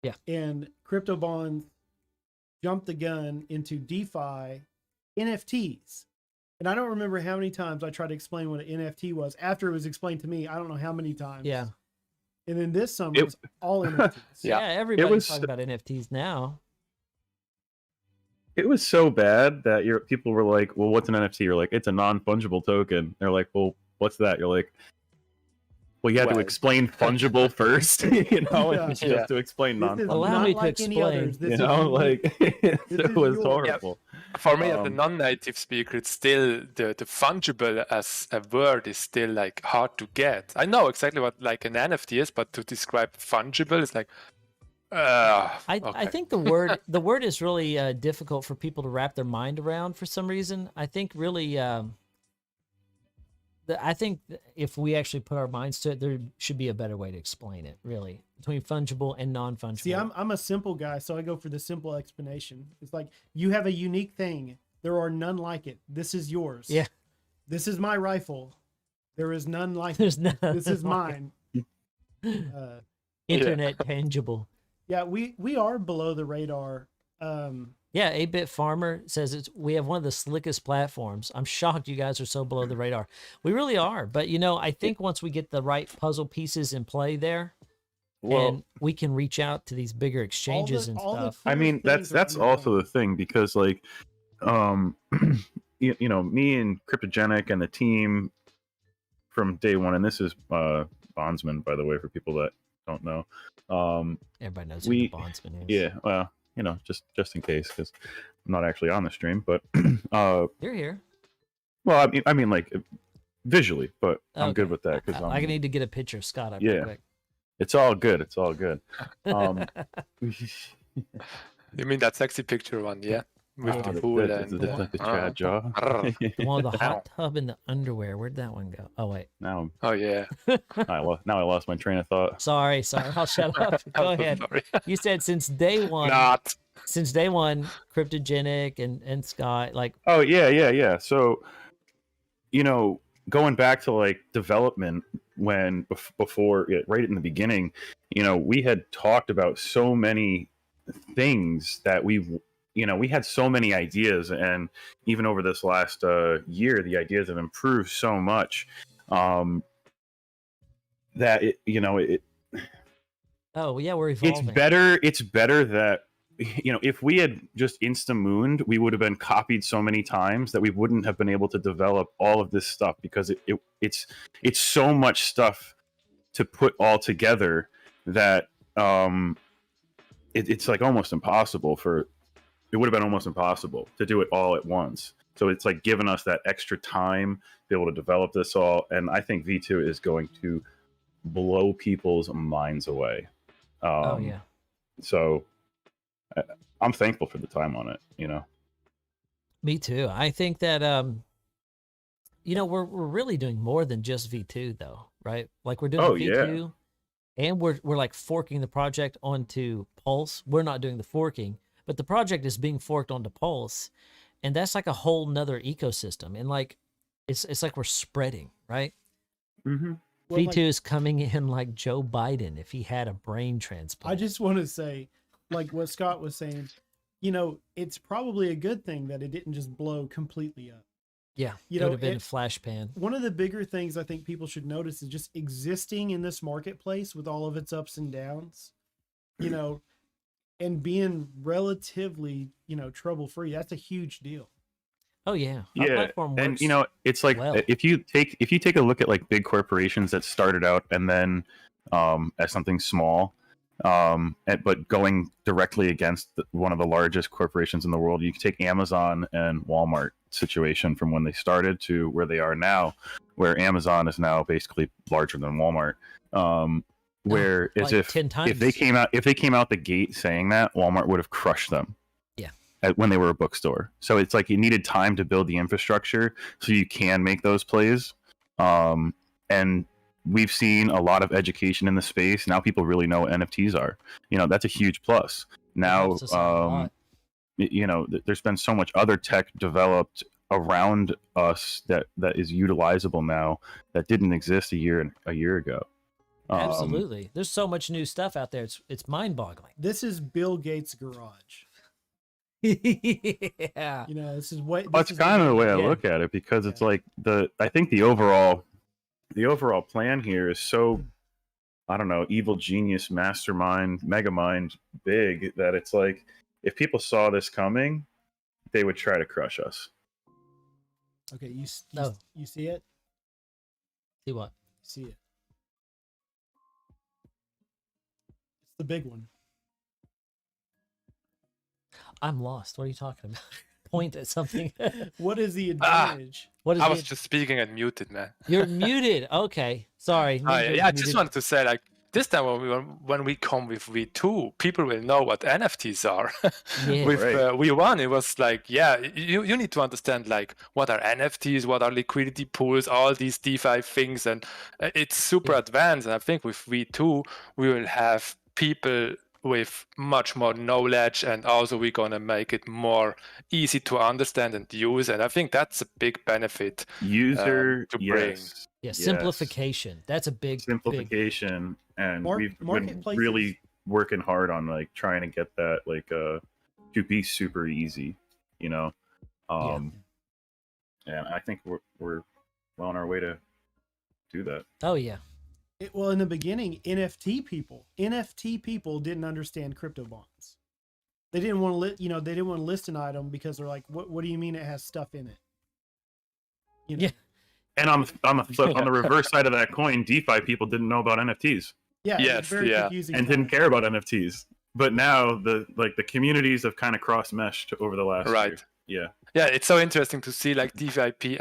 Yeah. And crypto bonds jumped the gun into DeFi NFTs. And I don't remember how many times I tried to explain what an NFT was after it was explained to me. I don't know how many times. Yeah. And then this summer, It- it's all NFTs. Yeah, Yeah. everybody's was- talking about NFTs now. It was so bad that people were like, "Well, what's an NFT?" You're like, "It's a non-fungible token." They're like, "Well, what's that?" You're like, Well, you had to Well. explain fungible first, you know, Yeah. and Yeah. just to explain This is non-fungible. Allow not me to like any explain, others. This You is know, unique. like This it is was yours. horrible. For me, as a Um, non-native speaker, it's still the fungible as a word is still like hard to get. I know exactly what like an NFT is, but to describe fungible is like, I okay. think the word is really difficult for people to wrap their mind around for some reason. I think really I think if we actually put our minds to it, there should be a better way to explain it. Really, between fungible and non-fungible. See, I'm a simple guy, so I go for the simple explanation. It's like you have a unique thing. There are none like it. This is yours. Yeah. This is my rifle. There is none like There's it. no. This is mine. Internet tangible. Yeah, we are below the radar. Yeah, 8-Bit Farmer says we have one of the slickest platforms. I'm shocked you guys are so below the radar. We really are. But, I think once we get the right puzzle pieces in play there, well, and we can reach out to these bigger exchanges and all the stuff. I mean, things that's are also the thing because, like, you know, me and Cryptogenik and the team from day one, and this is Bondsman, by the way, for people that don't know. Everybody knows who the bondsman is. Yeah, well, you know, just in case, because I'm not actually on the stream, but You're here. well, I mean, like visually, but I'm good Okay. with that because I need to get a picture of Scott up real quick. it's all good. It's all good. You mean that sexy picture one, yeah? With the pool it's and like the Chad jaw. The one with the hot tub and the underwear. Where'd that one go? Oh, wait. Now, Oh yeah. I lost my train of thought. Sorry. I'll shut up. Go I'm so ahead. sorry. You said since day one, Cryptogenik and Scott, like, Oh yeah. So, you know, going back to like development when before right in the beginning, you know, we had talked about so many things that we had so many ideas, and even over this last year, the ideas have improved so much that oh yeah, we're evolving. it's better that, you know, if we had just insta-mooned, we would have been copied so many times that we wouldn't have been able to develop all of this stuff because it's so much stuff to put all together that it's like almost impossible it would have been almost impossible to do it all at once. So it's like giving us that extra time to be able to develop this all, and I think V2 is going to blow people's minds away. Oh yeah. So I'm thankful for the time on it, you know. Me too. I think that we're really doing more than just V2 though, right? Like we're doing V2 and we're like forking the project onto Pulse. We're not doing the forking, but the project is being forked onto Pulse, and that's like a whole nother ecosystem. And like it's like we're spreading, right? Mm-hmm. Well, V2 is coming in like Joe Biden if he had a brain transplant. I just want to say, like what Scott was saying, you know, it's probably a good thing that it didn't just blow completely up. Yeah, You it know, would have been it- flash pan. One of the bigger things I think people should notice is just existing in this marketplace with all of its ups and downs, you know, and being relatively, you know, trouble free. That's a huge deal. Oh yeah, our platform and works you know, it's like well. if you take a look at like big corporations that started out and then as something small, but going directly against one of the largest corporations in the world. You can take Amazon and Walmart situation from when they started to where they are now, where Amazon is now basically larger than Walmart. Where as like if 10 times. if they came out the gate saying that, Walmart would have crushed them. Yeah. When they were a bookstore. So it's like you needed time to build the infrastructure so you can make those plays. And we've seen a lot of education in the space. Now people really know what NFTs are. You know, that's a huge plus. Now, helps us out a lot. you know, there's been so much other tech developed around us that is utilizable now that didn't exist a year ago. Absolutely. There's so much new stuff out there. It's mind-boggling. This is Bill Gates' garage. Yeah. You know, this is what. That's kind of the way I Yeah. look at it, because it's like I think the overall plan here is so, I don't know, evil genius, mastermind, mega mind big that it's like if people saw this coming, they would try to crush us. Okay, you Oh. see it? See what? See it. the big one? I'm lost. What are you talking about? Point at something. What is the advantage? What is I it? was just speaking and muted, man. You're muted. Okay. Sorry. I just Muted. wanted to say, like, this time when we come with V2, people will know what NFTs are. Yeah. With Right. V1, it was like, yeah, you need to understand, like, what are NFTs, what are liquidity pools, all these DeFi things, and it's super Yeah. advanced. And I think with V2, we will have people with much more knowledge, and also we're gonna make it more easy to understand and use. And I think that's a big benefit User, to bring. yes. Yeah. Yes. Simplification. That's a big Simplification, and we've been marketplaces- really working hard on like trying to get that like to be super easy, you know. And I think we're well on our way to do that. Oh yeah. Well, in the beginning, NFT people didn't understand crypto bonds. They didn't want to they didn't want to list an item because they're like, what do you mean it has stuff in it? You know? Yeah. And on the reverse side of that coin, DeFi people didn't know about NFTs Yeah. Yes, It's very yeah. confusing. and didn't care about NFTs. But now the communities have kind of cross meshed over the last Right. year. Yeah. Yeah, it's so interesting to see like NFT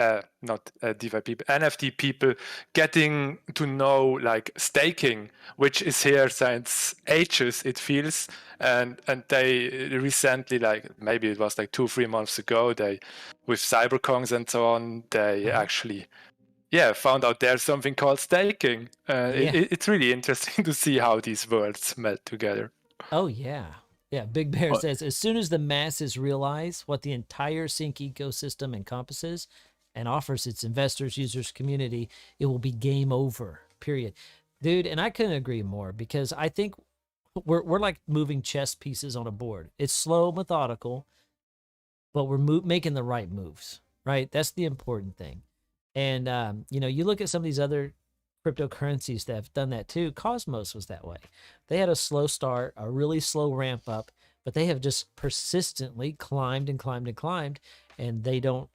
people getting to know like staking, which is here since ages, it feels. And they recently, like maybe it was like 2-3 months ago, they with cyberkongs and so on, they actually found out there's something called staking. It's really interesting to see how these worlds melt together. Oh yeah. Yeah, Big Bear What? says, as soon as the masses realize what the entire sync ecosystem encompasses and offers its investors, users, community, it will be game over, period. Dude, and I couldn't agree more because I think we're like moving chess pieces on a board. It's slow, methodical, but we're making the right moves, right? That's the important thing. And, you look at some of these other cryptocurrencies that have done that too. Cosmos was that way. They had a slow start, a really slow ramp up, but they have just persistently climbed and climbed and climbed. And they don't,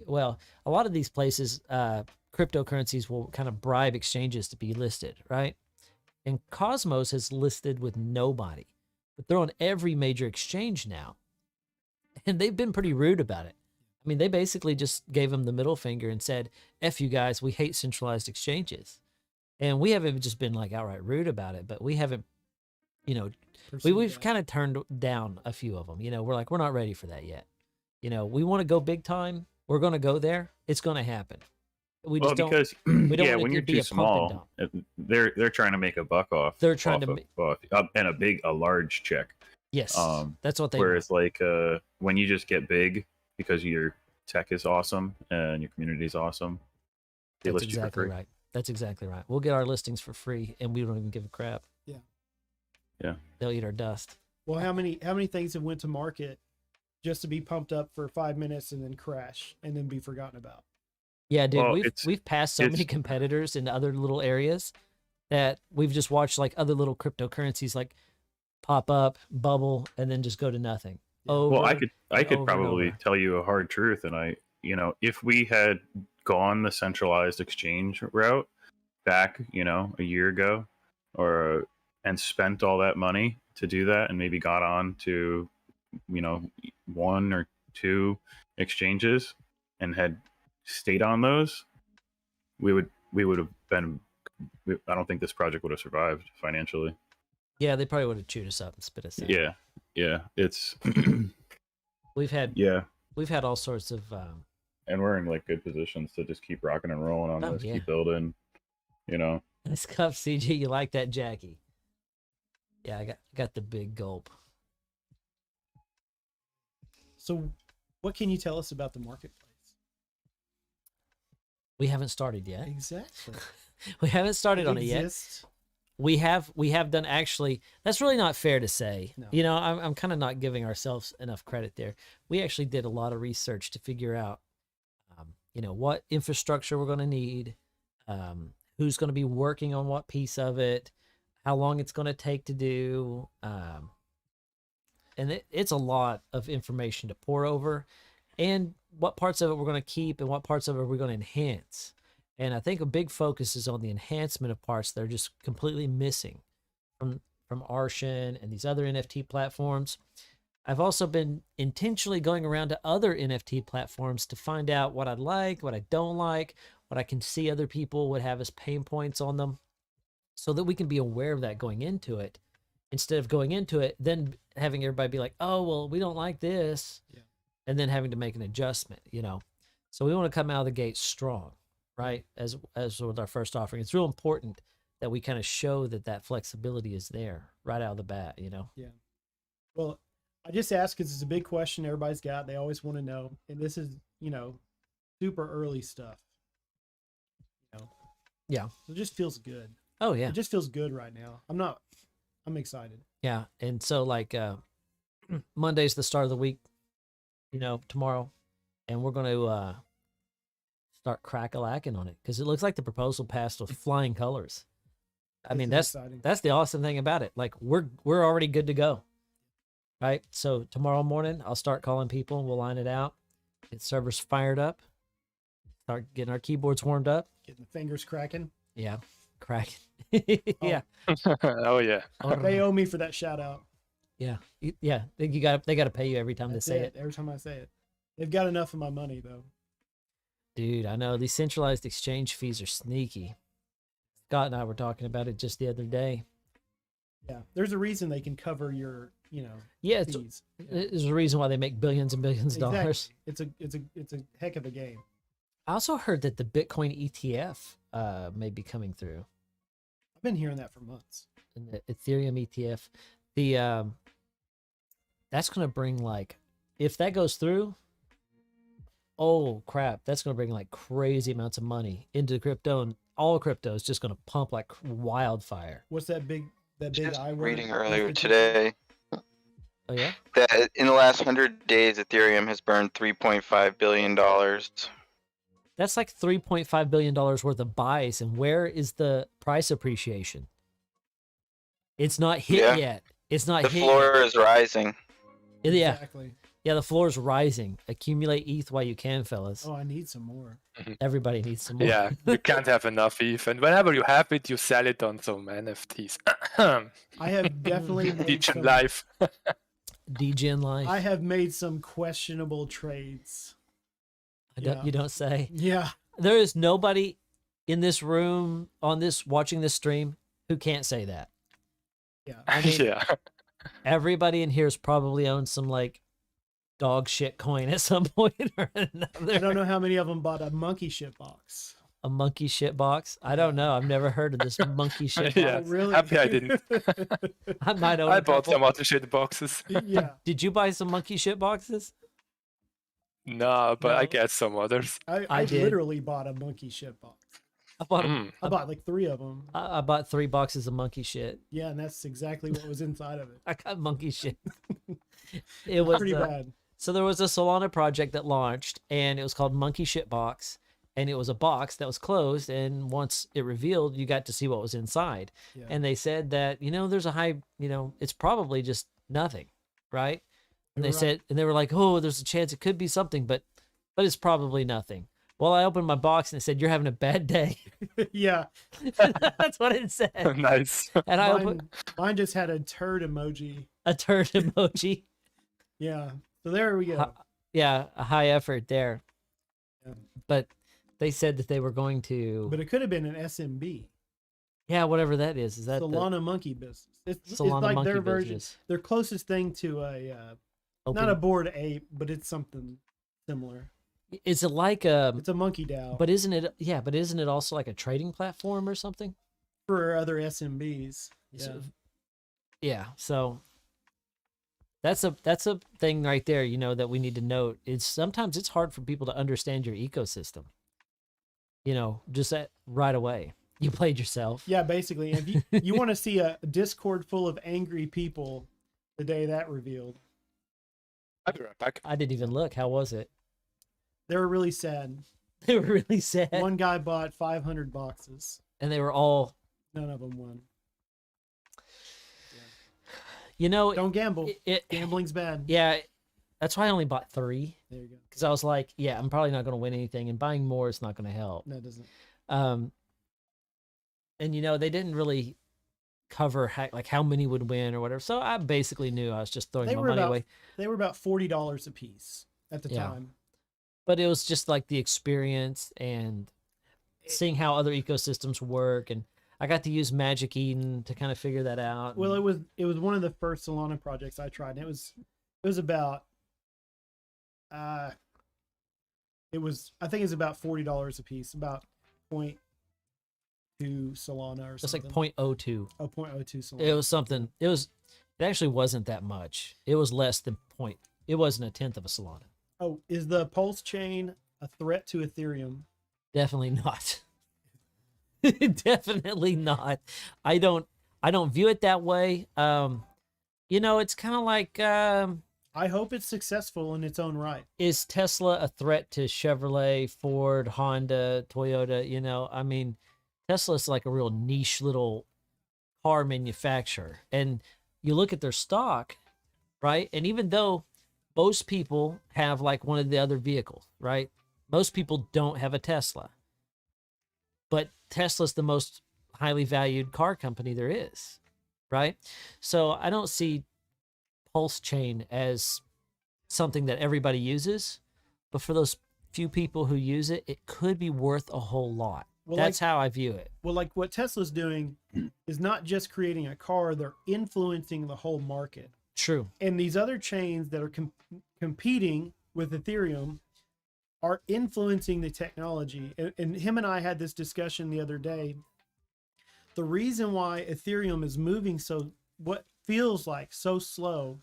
well, a lot of these places, cryptocurrencies will kind of bribe exchanges to be listed, right? And Cosmos has listed with nobody, but they're on every major exchange now. And they've been pretty rude about it. I mean, they basically just gave them the middle finger and said, F you guys, we hate centralized exchanges. And we haven't just been like outright rude about it, but we haven't, we've kind of turned down a few of them. We're like, we're not ready for that yet. We want to go big time. We're going to go there. It's going to happen. We just because we don't yeah, want when it you're to be too a pump and small, they're trying to make a buck off. They're trying and a large check. Yes, that's what they Whereas like when you just get big because your tech is awesome and your community is awesome, they That's list you for exactly free. right. That's exactly right. We'll get our listings for free, and we don't even give a crap. Yeah. They'll eat our dust. Well, how many things have went to market just to be pumped up for 5 minutes and then crash and then be forgotten about? Yeah, dude, Well, we've passed so many competitors in other little areas that we've just watched like other little cryptocurrencies like pop up, bubble, and then just go to nothing. Well, I could over and probably over. tell you a hard truth, and if we had gone the centralized exchange route back, a year ago, and spent all that money to do that, and maybe got on to, 1 or 2 exchanges, and had stayed on those, we would have been. I don't think this project would have survived financially. Yeah, they probably would have chewed us up and spit us out. Yeah, it's We've had yeah, all sorts of and we're in like good positions to just keep rocking and rolling on this, keep building, Nice cup, CG. You like that, Jackie? Yeah, I got the big gulp. So what can you tell us about the marketplace? We haven't started yet. Exactly. We haven't started on it yet. Exists. We have done actually. That's really not fair to say. No. I'm kind of not giving ourselves enough credit there. We actually did a lot of research to figure out, what infrastructure we're going to need, who's going to be working on what piece of it, how long it's going to take to do, and it's a lot of information to pour over, and what parts of it we're going to keep and what parts of it we're going to enhance. And I think a big focus is on the enhancement of parts that are just completely missing from from Arshin and these other NFT platforms. I've also been intentionally going around to other NFT platforms to find out what I like, what I don't like, what I can see other people would have as pain points on them, so that we can be aware of that going into it, instead of going into it, then having everybody be like, oh, well, we don't like this. Yeah. And then having to make an adjustment, you know? So we want to come out of the gate strong, right? As with our first offering, it's real important that we kind of show that flexibility is there right out of the bat, you know? Yeah. Well, I just ask because it's a big question everybody's got. They always want to know. And this is, super early stuff. Yeah. So it just feels good. Oh, yeah. It just feels good right now. I'm excited. Yeah. And so like Monday's the start of the week, tomorrow. And we're going to start crack-a-lacking on it because it looks like the proposal passed with flying colors. I mean, This is that's exciting. the awesome thing about it. Like we're already good to go. Right. So tomorrow morning I'll start calling people and we'll line it out. Get servers fired up. Start getting our keyboards warmed up. Getting the fingers cracking. Yeah. Cracking. Yeah. Oh yeah. They owe me for that shout out. Yeah. Yeah. They got to pay you every time That's they say it. Every time I say it. They've got enough of my money though. Dude, I know these centralized exchange fees are sneaky. Scott and I were talking about it just the other day. Yeah. There's a reason they can cover your, Yeah, fees. there's a reason why they make billions and billions of dollars. Exactly. It's a heck of a game. I also heard that the Bitcoin ETF may be coming through. I've been hearing that for months. And the Ethereum ETF. The that's gonna bring like, if that goes through, oh crap, that's gonna bring like crazy amounts of money into crypto, and all crypto is just gonna pump like wildfire. What's that big Just I word? reading earlier today Oh yeah? that in the last 100 days, Ethereum has burned $3.5 billion. That's like $3.5 billion worth of buys, and where is the price appreciation? It's not hit Yeah. yet. It's not The hit floor is rising. yet. Yeah. Exactly. Yeah, the floor is rising. Accumulate ETH while you can, fellas. Oh, I need some more. Everybody needs some more. Yeah, you can't have enough ETH, and whenever you have it, you sell it on some NFTs. I have definitely made Teach some, life. DGen life. I have made some questionable trades. Yeah. You don't say. Yeah. There is nobody in this room watching this stream who can't say that. Yeah. I mean, Yeah. everybody in here's probably owned some like dog shit coin at some point or another. I don't know how many of them bought a monkey shit box. A monkey shit box? I don't know. I've never heard of this monkey shit Yeah. box. Oh, really? Happy I didn't. I might own I a bought couple. some other shit boxes. Yeah. Did you buy some monkey shit boxes? No, but I No. get some others. I did. literally bought a monkey shit box. I bought I bought like 3 of them. I bought 3 boxes of monkey shit. Yeah, and that's exactly what was inside of it. I got monkey shit. It was Pretty bad. So there was a Solana project that launched, and it was called Monkey Shit Box, and it was a box that was closed, and once it revealed, you got to see what was inside. Yeah. And they said that, there's a high, it's probably just nothing, right? And they You're right. said, and they were like, oh, there's a chance it could be something, but it's probably nothing. Well, I opened my box and it said, you're having a bad day. Yeah. That's what it said. Nice. And I opened Mine just had a turd emoji. a turd emoji. Yeah. So there we go. Yeah, a high effort there. Yeah. But they said that they were going to, But it could have been an SMB. yeah, whatever that is. Is that the Solana monkey business. It's Solana like monkey their version, business? their closest thing to a Open- not a bored ape, but it's something similar. Is it like a? It's a monkey DAO But isn't it? Yeah, but isn't it also like a trading platform or something? for other SMBs. Yeah. So- yeah. So that's a thing right there. That we need to note is sometimes it's hard for people to understand your ecosystem. Just right away. You played yourself. Yeah, basically. If you want to see a Discord full of angry people the day that revealed, I'll be right back. I didn't even look. How was it? they were really sad. They were really sad, One guy bought 500 boxes. and they were all. None of them won. It, Don't gamble. it Gambling's bad. yeah, that's why I only bought 3 There you go. because I was like, yeah, I'm probably not going to win anything, and buying more is not going to help. No, it doesn't. And they didn't really cover how many would win or whatever. So I basically knew I was just throwing my money away. They were about $40 a piece at the time. But it was just like the experience and seeing how other ecosystems work, and I got to use Magic Eden to kind of figure that out. Well, it was one of the first Solana projects I tried, and it was about I think it was about $40 a piece, about 0.2 Solana or it's something. like 0.02. Oh, 0.02 Solana. It was something. It actually wasn't that much. It was less than point. It wasn't a tenth of a Solana. Oh, is the Pulse chain a threat to Ethereum? Definitely not. Definitely not. I don't view it that way. It's kind of like, I hope it's successful in its own right. is Tesla a threat to Chevrolet, Ford, Honda, Toyota? I mean, Tesla's like a real niche little car manufacturer. And you look at their stock, right? And even though most people have like one of the other vehicles, right? Most people don't have a Tesla. But Tesla's the most highly valued car company there is, right? So I don't see Pulse Chain as something that everybody uses, but for those few people who use it, it could be worth a whole lot. Well, That's how I view it. Well, like what Tesla's doing is not just creating a car, they're influencing the whole market. True. And these other chains that are competing with Ethereum are influencing the technology. And him and I had this discussion the other day. The reason why Ethereum is moving what feels like so slow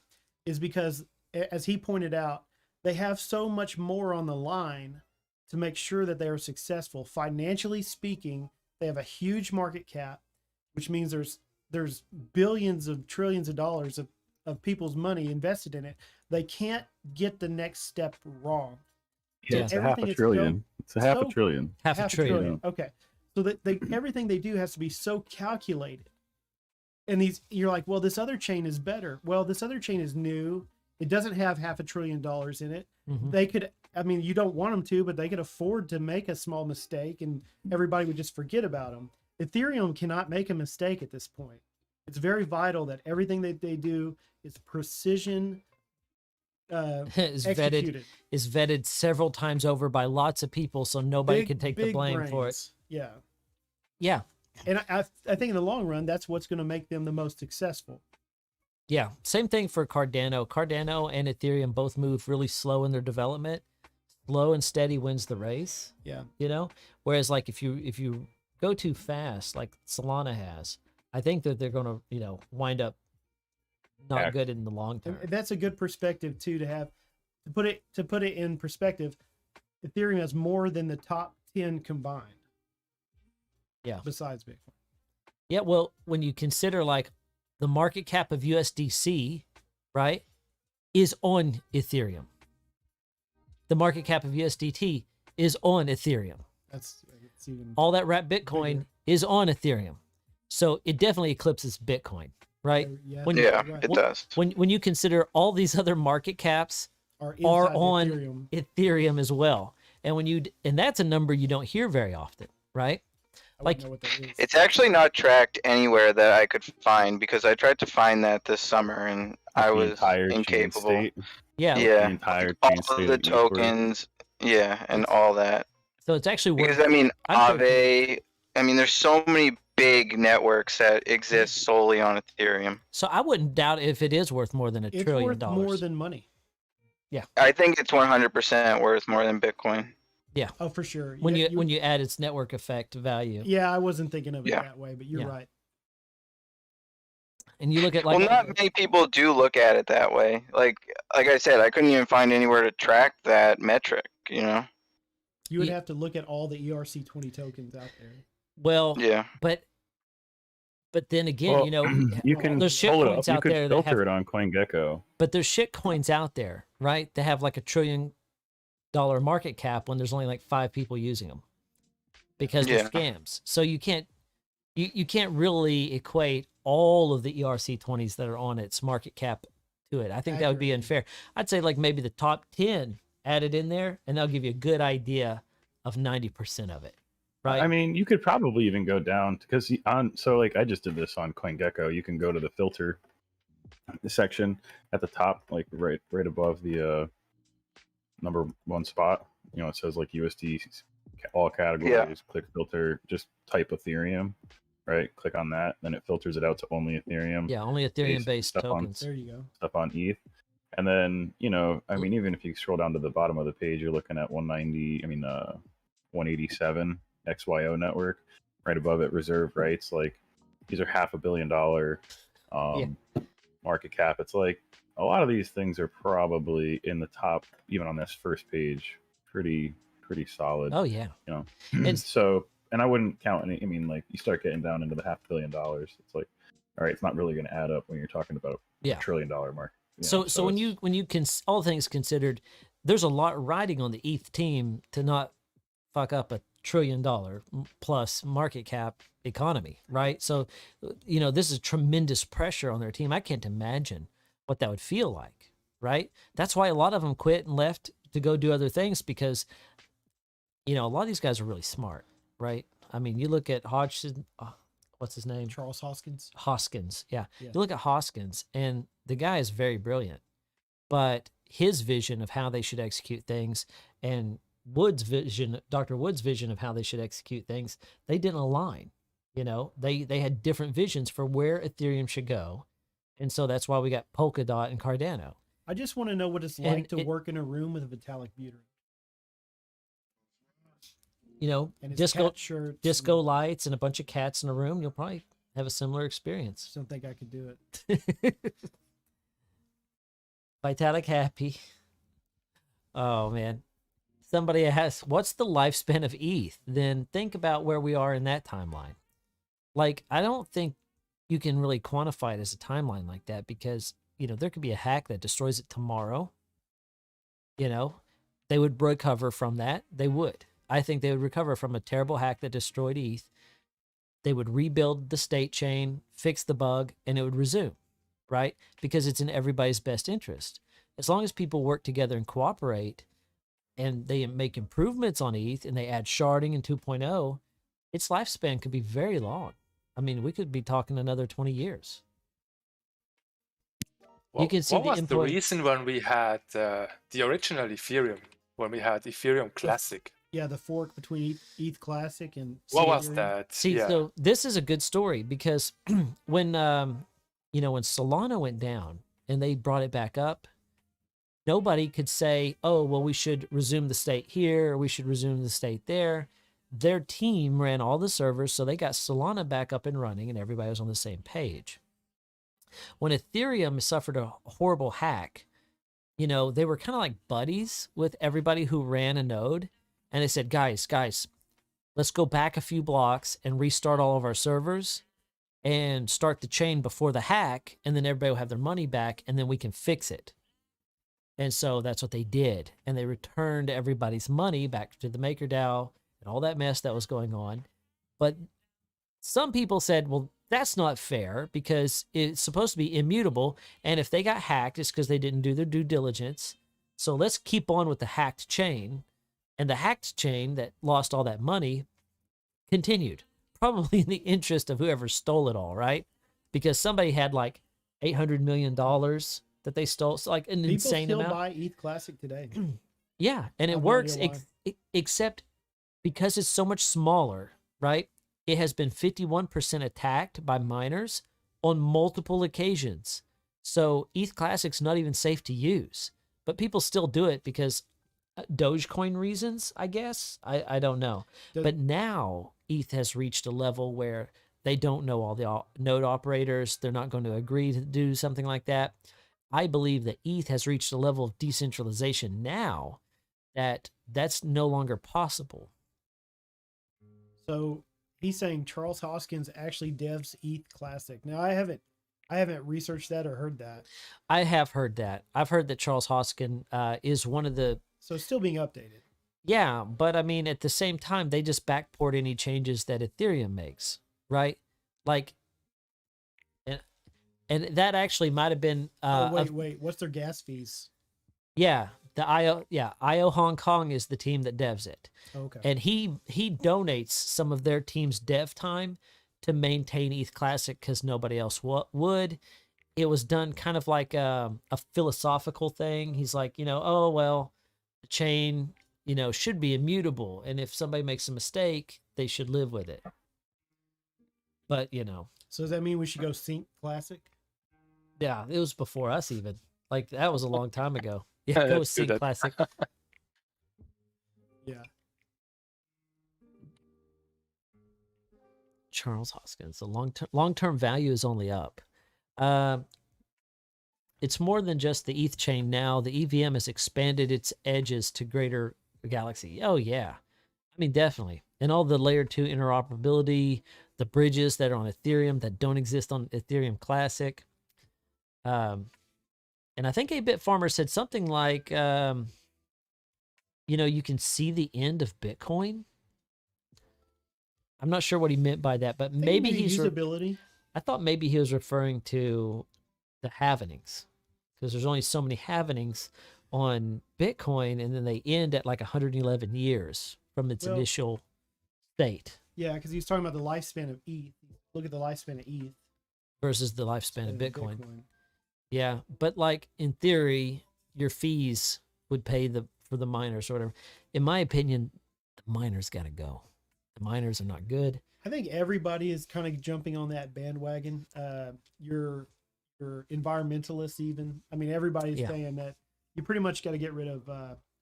is because, as he pointed out, they have so much more on the line to make sure that they are successful. Financially speaking, they have a huge market cap, which means there's billions of trillions of dollars of people's money invested in it. They can't get the next step wrong. Yeah, it's a half a trillion. It's a half a trillion. Half a trillion. Okay. So that everything they do has to be so calculated. And you're like, well, this other chain is better. Well, this other chain is new. It doesn't have $500 billion in it. Mm-hmm. They could, you don't want them to, but they could afford to make a small mistake and everybody would just forget about them. Ethereum cannot make a mistake at this point. It's very vital that everything that they do is precision is executed. vetted several times over by lots of people, so nobody can take the blame for it. Yeah. Yeah. And I think in the long run, that's what's going to make them the most successful. Yeah. Same thing for Cardano. Cardano and Ethereum both move really slow in their development. Slow and steady wins the race. Yeah. Whereas like if you go too fast, like Solana has, I think that they're going to, wind up not good in the long term. And that's a good perspective too, to put it in perspective. Ethereum has more than the top 10 combined. Yeah. Besides Bitcoin. Yeah. Well, when you consider like the market cap of USDC, right, is on Ethereum. The market cap of USDT is on Ethereum. It's even all that wrapped Bitcoin bigger. is on Ethereum. So it definitely eclipses Bitcoin, right? Yeah, it does. When you consider all these other market caps are on Ethereum as well. And that's a number you don't hear very often, right? Like, know what that is. It's actually not tracked anywhere that I could find, because I tried to find that this summer and I was incapable. Yeah. The entire all of the tokens, and all that. So it's actually because Aave. There's so many big networks that exist solely on Ethereum. So I wouldn't doubt if it is worth more than $1 trillion. It's worth more than money. Yeah. I think it's 100% worth more than Bitcoin. Yeah. Oh, for sure. When you add its network effect value. Yeah, I wasn't thinking of it that way, but you're right. And you look at not many people do look at it that way. Like I said, I couldn't even find anywhere to track that metric. You would have to look at all the ERC20 tokens out there. Well, yeah, but then again, you can there's shit pull it coins up. out You there can filter it on CoinGecko. But there's shit coins out there, right? That have like $1 trillion market cap when there's only like 5 people using them because they're scams. So you can't really equate all of the ERC20s that are on its market cap to it. I think that would be unfair. I'd say like maybe the top 10 added in there, and they'll give you a good idea of 90% of it, right? I mean, you could probably even go down because I just did this on CoinGecko. You can go to the filter section at the top, like right above the number one spot. You know, it says like USD all categories. Click filter, just type Ethereum, right? Click on that, then it filters it out to only Ethereum. Yeah, only Ethereum-based stuff tokens. There you go. Stuff on ETH. And then, you know, I mean, even if you scroll down to the bottom of the page, you're looking at 187 XYO network. Right above it, reserve rights. Like, these are $500 million market cap. It's like a lot of these things are probably in the top, even on this first page, pretty solid. Oh yeah. You know, And so, and I wouldn't count any. I mean, like, you start getting down into the $500 million, it's like, all right, it's not really going to add up when you're talking about a $1 trillion market. So when you all things considered, there's a lot riding on the ETH team to not fuck up $1 trillion plus market cap economy, right? So, you know, this is tremendous pressure on their team. I can't imagine what that would feel like, right? That's why a lot of them quit and left to go do other things because, you know, a lot of these guys are really smart, right? I mean, you look at Hodgson, what's his name? Charles Hoskins. Hoskins, yeah. Yeah. You look at Hoskins, and the guy is very brilliant, but his vision of how they should execute things and Dr. Wood's vision of how they should execute things, they didn't align. You know, they had different visions for where Ethereum should go. And so that's why we got Polkadot and Cardano. I just want to know what it's like to work in a room with a Vitalik Buterin. You know, And his disco cat shirts disco lights and a bunch of cats in a room, you'll probably have a similar experience. Just don't think I could do it. Vitalik happy. Oh man. Somebody asks, what's the lifespan of ETH? Then think about where we are in that timeline. Like, I don't think you can really quantify it as a timeline like that because, you know, there could be a hack that destroys it tomorrow. You know, they would recover from that. They would. I think they would recover from a terrible hack that destroyed ETH. They would rebuild the state chain, fix the bug, and it would resume, right? Because it's in everybody's best interest. As long as people work together and cooperate and they make improvements on ETH and they add sharding in 2.0, its lifespan could be very long. I mean, we could be talking another 20 years. You can see what the was input. the reason when we had the original Ethereum, when we had Ethereum Classic? Yeah, the fork between ETH Classic and What was Ethereum. that? See, Yeah. so this is a good story because when you know, when Solana went down and they brought it back up, nobody could say, oh, well, we should resume the state here, or we should resume the state there. Their team ran all the servers, so they got Solana back up and running, and everybody was on the same page. When Ethereum suffered a horrible hack, you know, they were kind of like buddies with everybody who ran a node, and they said, guys, let's go back a few blocks and restart all of our servers and start the chain before the hack, and then everybody will have their money back, and then we can fix it. And so that's what they did. And they returned everybody's money back to the MakerDAO and all that mess that was going on. But some people said, well, that's not fair because it's supposed to be immutable. And if they got hacked, it's because they didn't do their due diligence. So let's keep on with the hacked chain. And the hacked chain that lost all that money continued, probably in the interest of whoever stole it all, right? Because somebody had like $800 million that they stole. So like an People insane still amount. buy ETH Classic today. Yeah, and I it have no works idea except because it's so much smaller, right? It has been 51% attacked by miners on multiple occasions. So ETH Classic's not even safe to use, but people still do it because Dogecoin reasons, I guess. I don't know. But now ETH has reached a level where they don't know all the node operators. They're not going to agree to do something like that. I believe that ETH has reached a level of decentralization now that that's no longer possible. So he's saying Charles Hoskins actually devs ETH Classic. Now I haven't researched that or heard that. I have heard that. I've heard that Charles Hoskin is one of the. So it's still being updated. Yeah, but I mean, at the same time, they just backport any changes that Ethereum makes, right? Like, and that actually might have been. Wait, what's their gas fees? Yeah, IO Hong Kong is the team that devs it. Okay. And he donates some of their team's dev time to maintain ETH Classic because nobody else would. It was done kind of like a philosophical thing. He's like, oh well, the chain, should be immutable, and if somebody makes a mistake, they should live with it. But So does that mean we should go Sync Classic? yeah, it was before us even. Like that was a long time ago. Yeah, Yeah, go let's do Sync that. Classic. Yeah. Charles Hoskins. The long-term value is only up. It's more than just the ETH chain now. The EVM has expanded its edges to greater galaxy. Oh yeah, I mean definitely. And all the layer 2 interoperability, the bridges that are on Ethereum that don't exist on Ethereum Classic. And I think 8-Bit Farmer said something like, you can see the end of Bitcoin. I'm not sure what he meant by that, but maybe he's usability. I thought maybe he was referring to the halvenings, because there's only so many halvenings on Bitcoin, and then they end at like 111 years from its initial state. Yeah, because he's talking about the lifespan of ETH. Look at the lifespan of ETH Versus the lifespan of Bitcoin. Yeah, but like in theory, your fees would pay for the miners or whatever. In my opinion, the miners got to go. The miners are not good. I think everybody is kind of jumping on that bandwagon. Your environmentalists, even. I mean, everybody's saying that you pretty much got to get rid of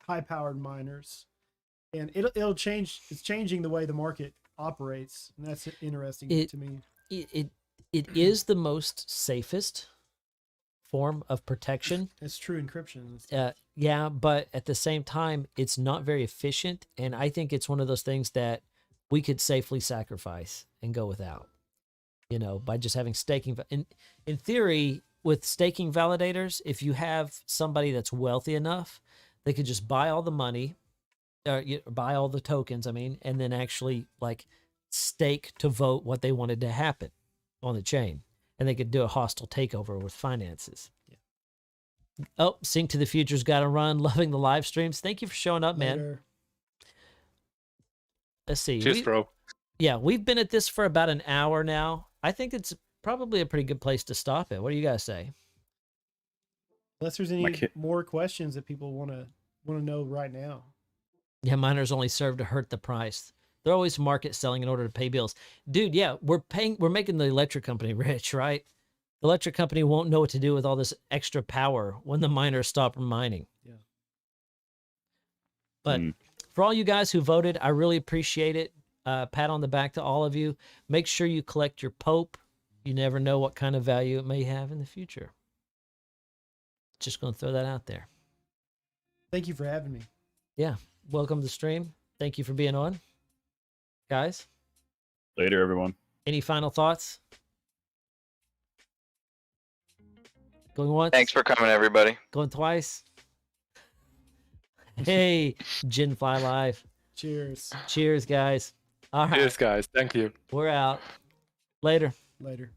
high-powered miners, and it'll change. It's changing the way the market operates, and that's interesting to me. It is the most safest form of protection. It's true encryption. Yeah, but at the same time, it's not very efficient, and I think it's one of those things that we could safely sacrifice and go without, by just having staking. In theory, with staking validators, if you have somebody that's wealthy enough, they could just buy all the money, buy all the tokens, and then actually like stake to vote what they wanted to happen on the chain. And they could do a hostile takeover with finances. Yeah. Oh, Sync to the Future's got to run. Loving the live streams. Thank you for showing up, man. Let's see. Cheers, bro. Yeah, we've been at this for about an hour now. I think it's probably a pretty good place to stop it. What do you guys say? Unless there's any more questions that people want to know right now. Yeah, miners only serve to hurt the price. They're always market selling in order to pay bills. Dude, yeah, we're making the electric company rich, right? The electric company won't know what to do with all this extra power when the miners stop mining. Yeah. But for all you guys who voted, I really appreciate it. Pat on the back to all of you. Make sure you collect your Pope. You never know what kind of value it may have in the future. Just going to throw that out there. Thank you for having me. Yeah. Welcome to the stream. Thank you for being on. Guys. Later, everyone. Any final thoughts? Going once? Thanks for coming, everybody. Going twice? Hey, Ginfly Live. Cheers. Cheers, guys. All right. Cheers, guys. Thank you. We're out. Later. Later.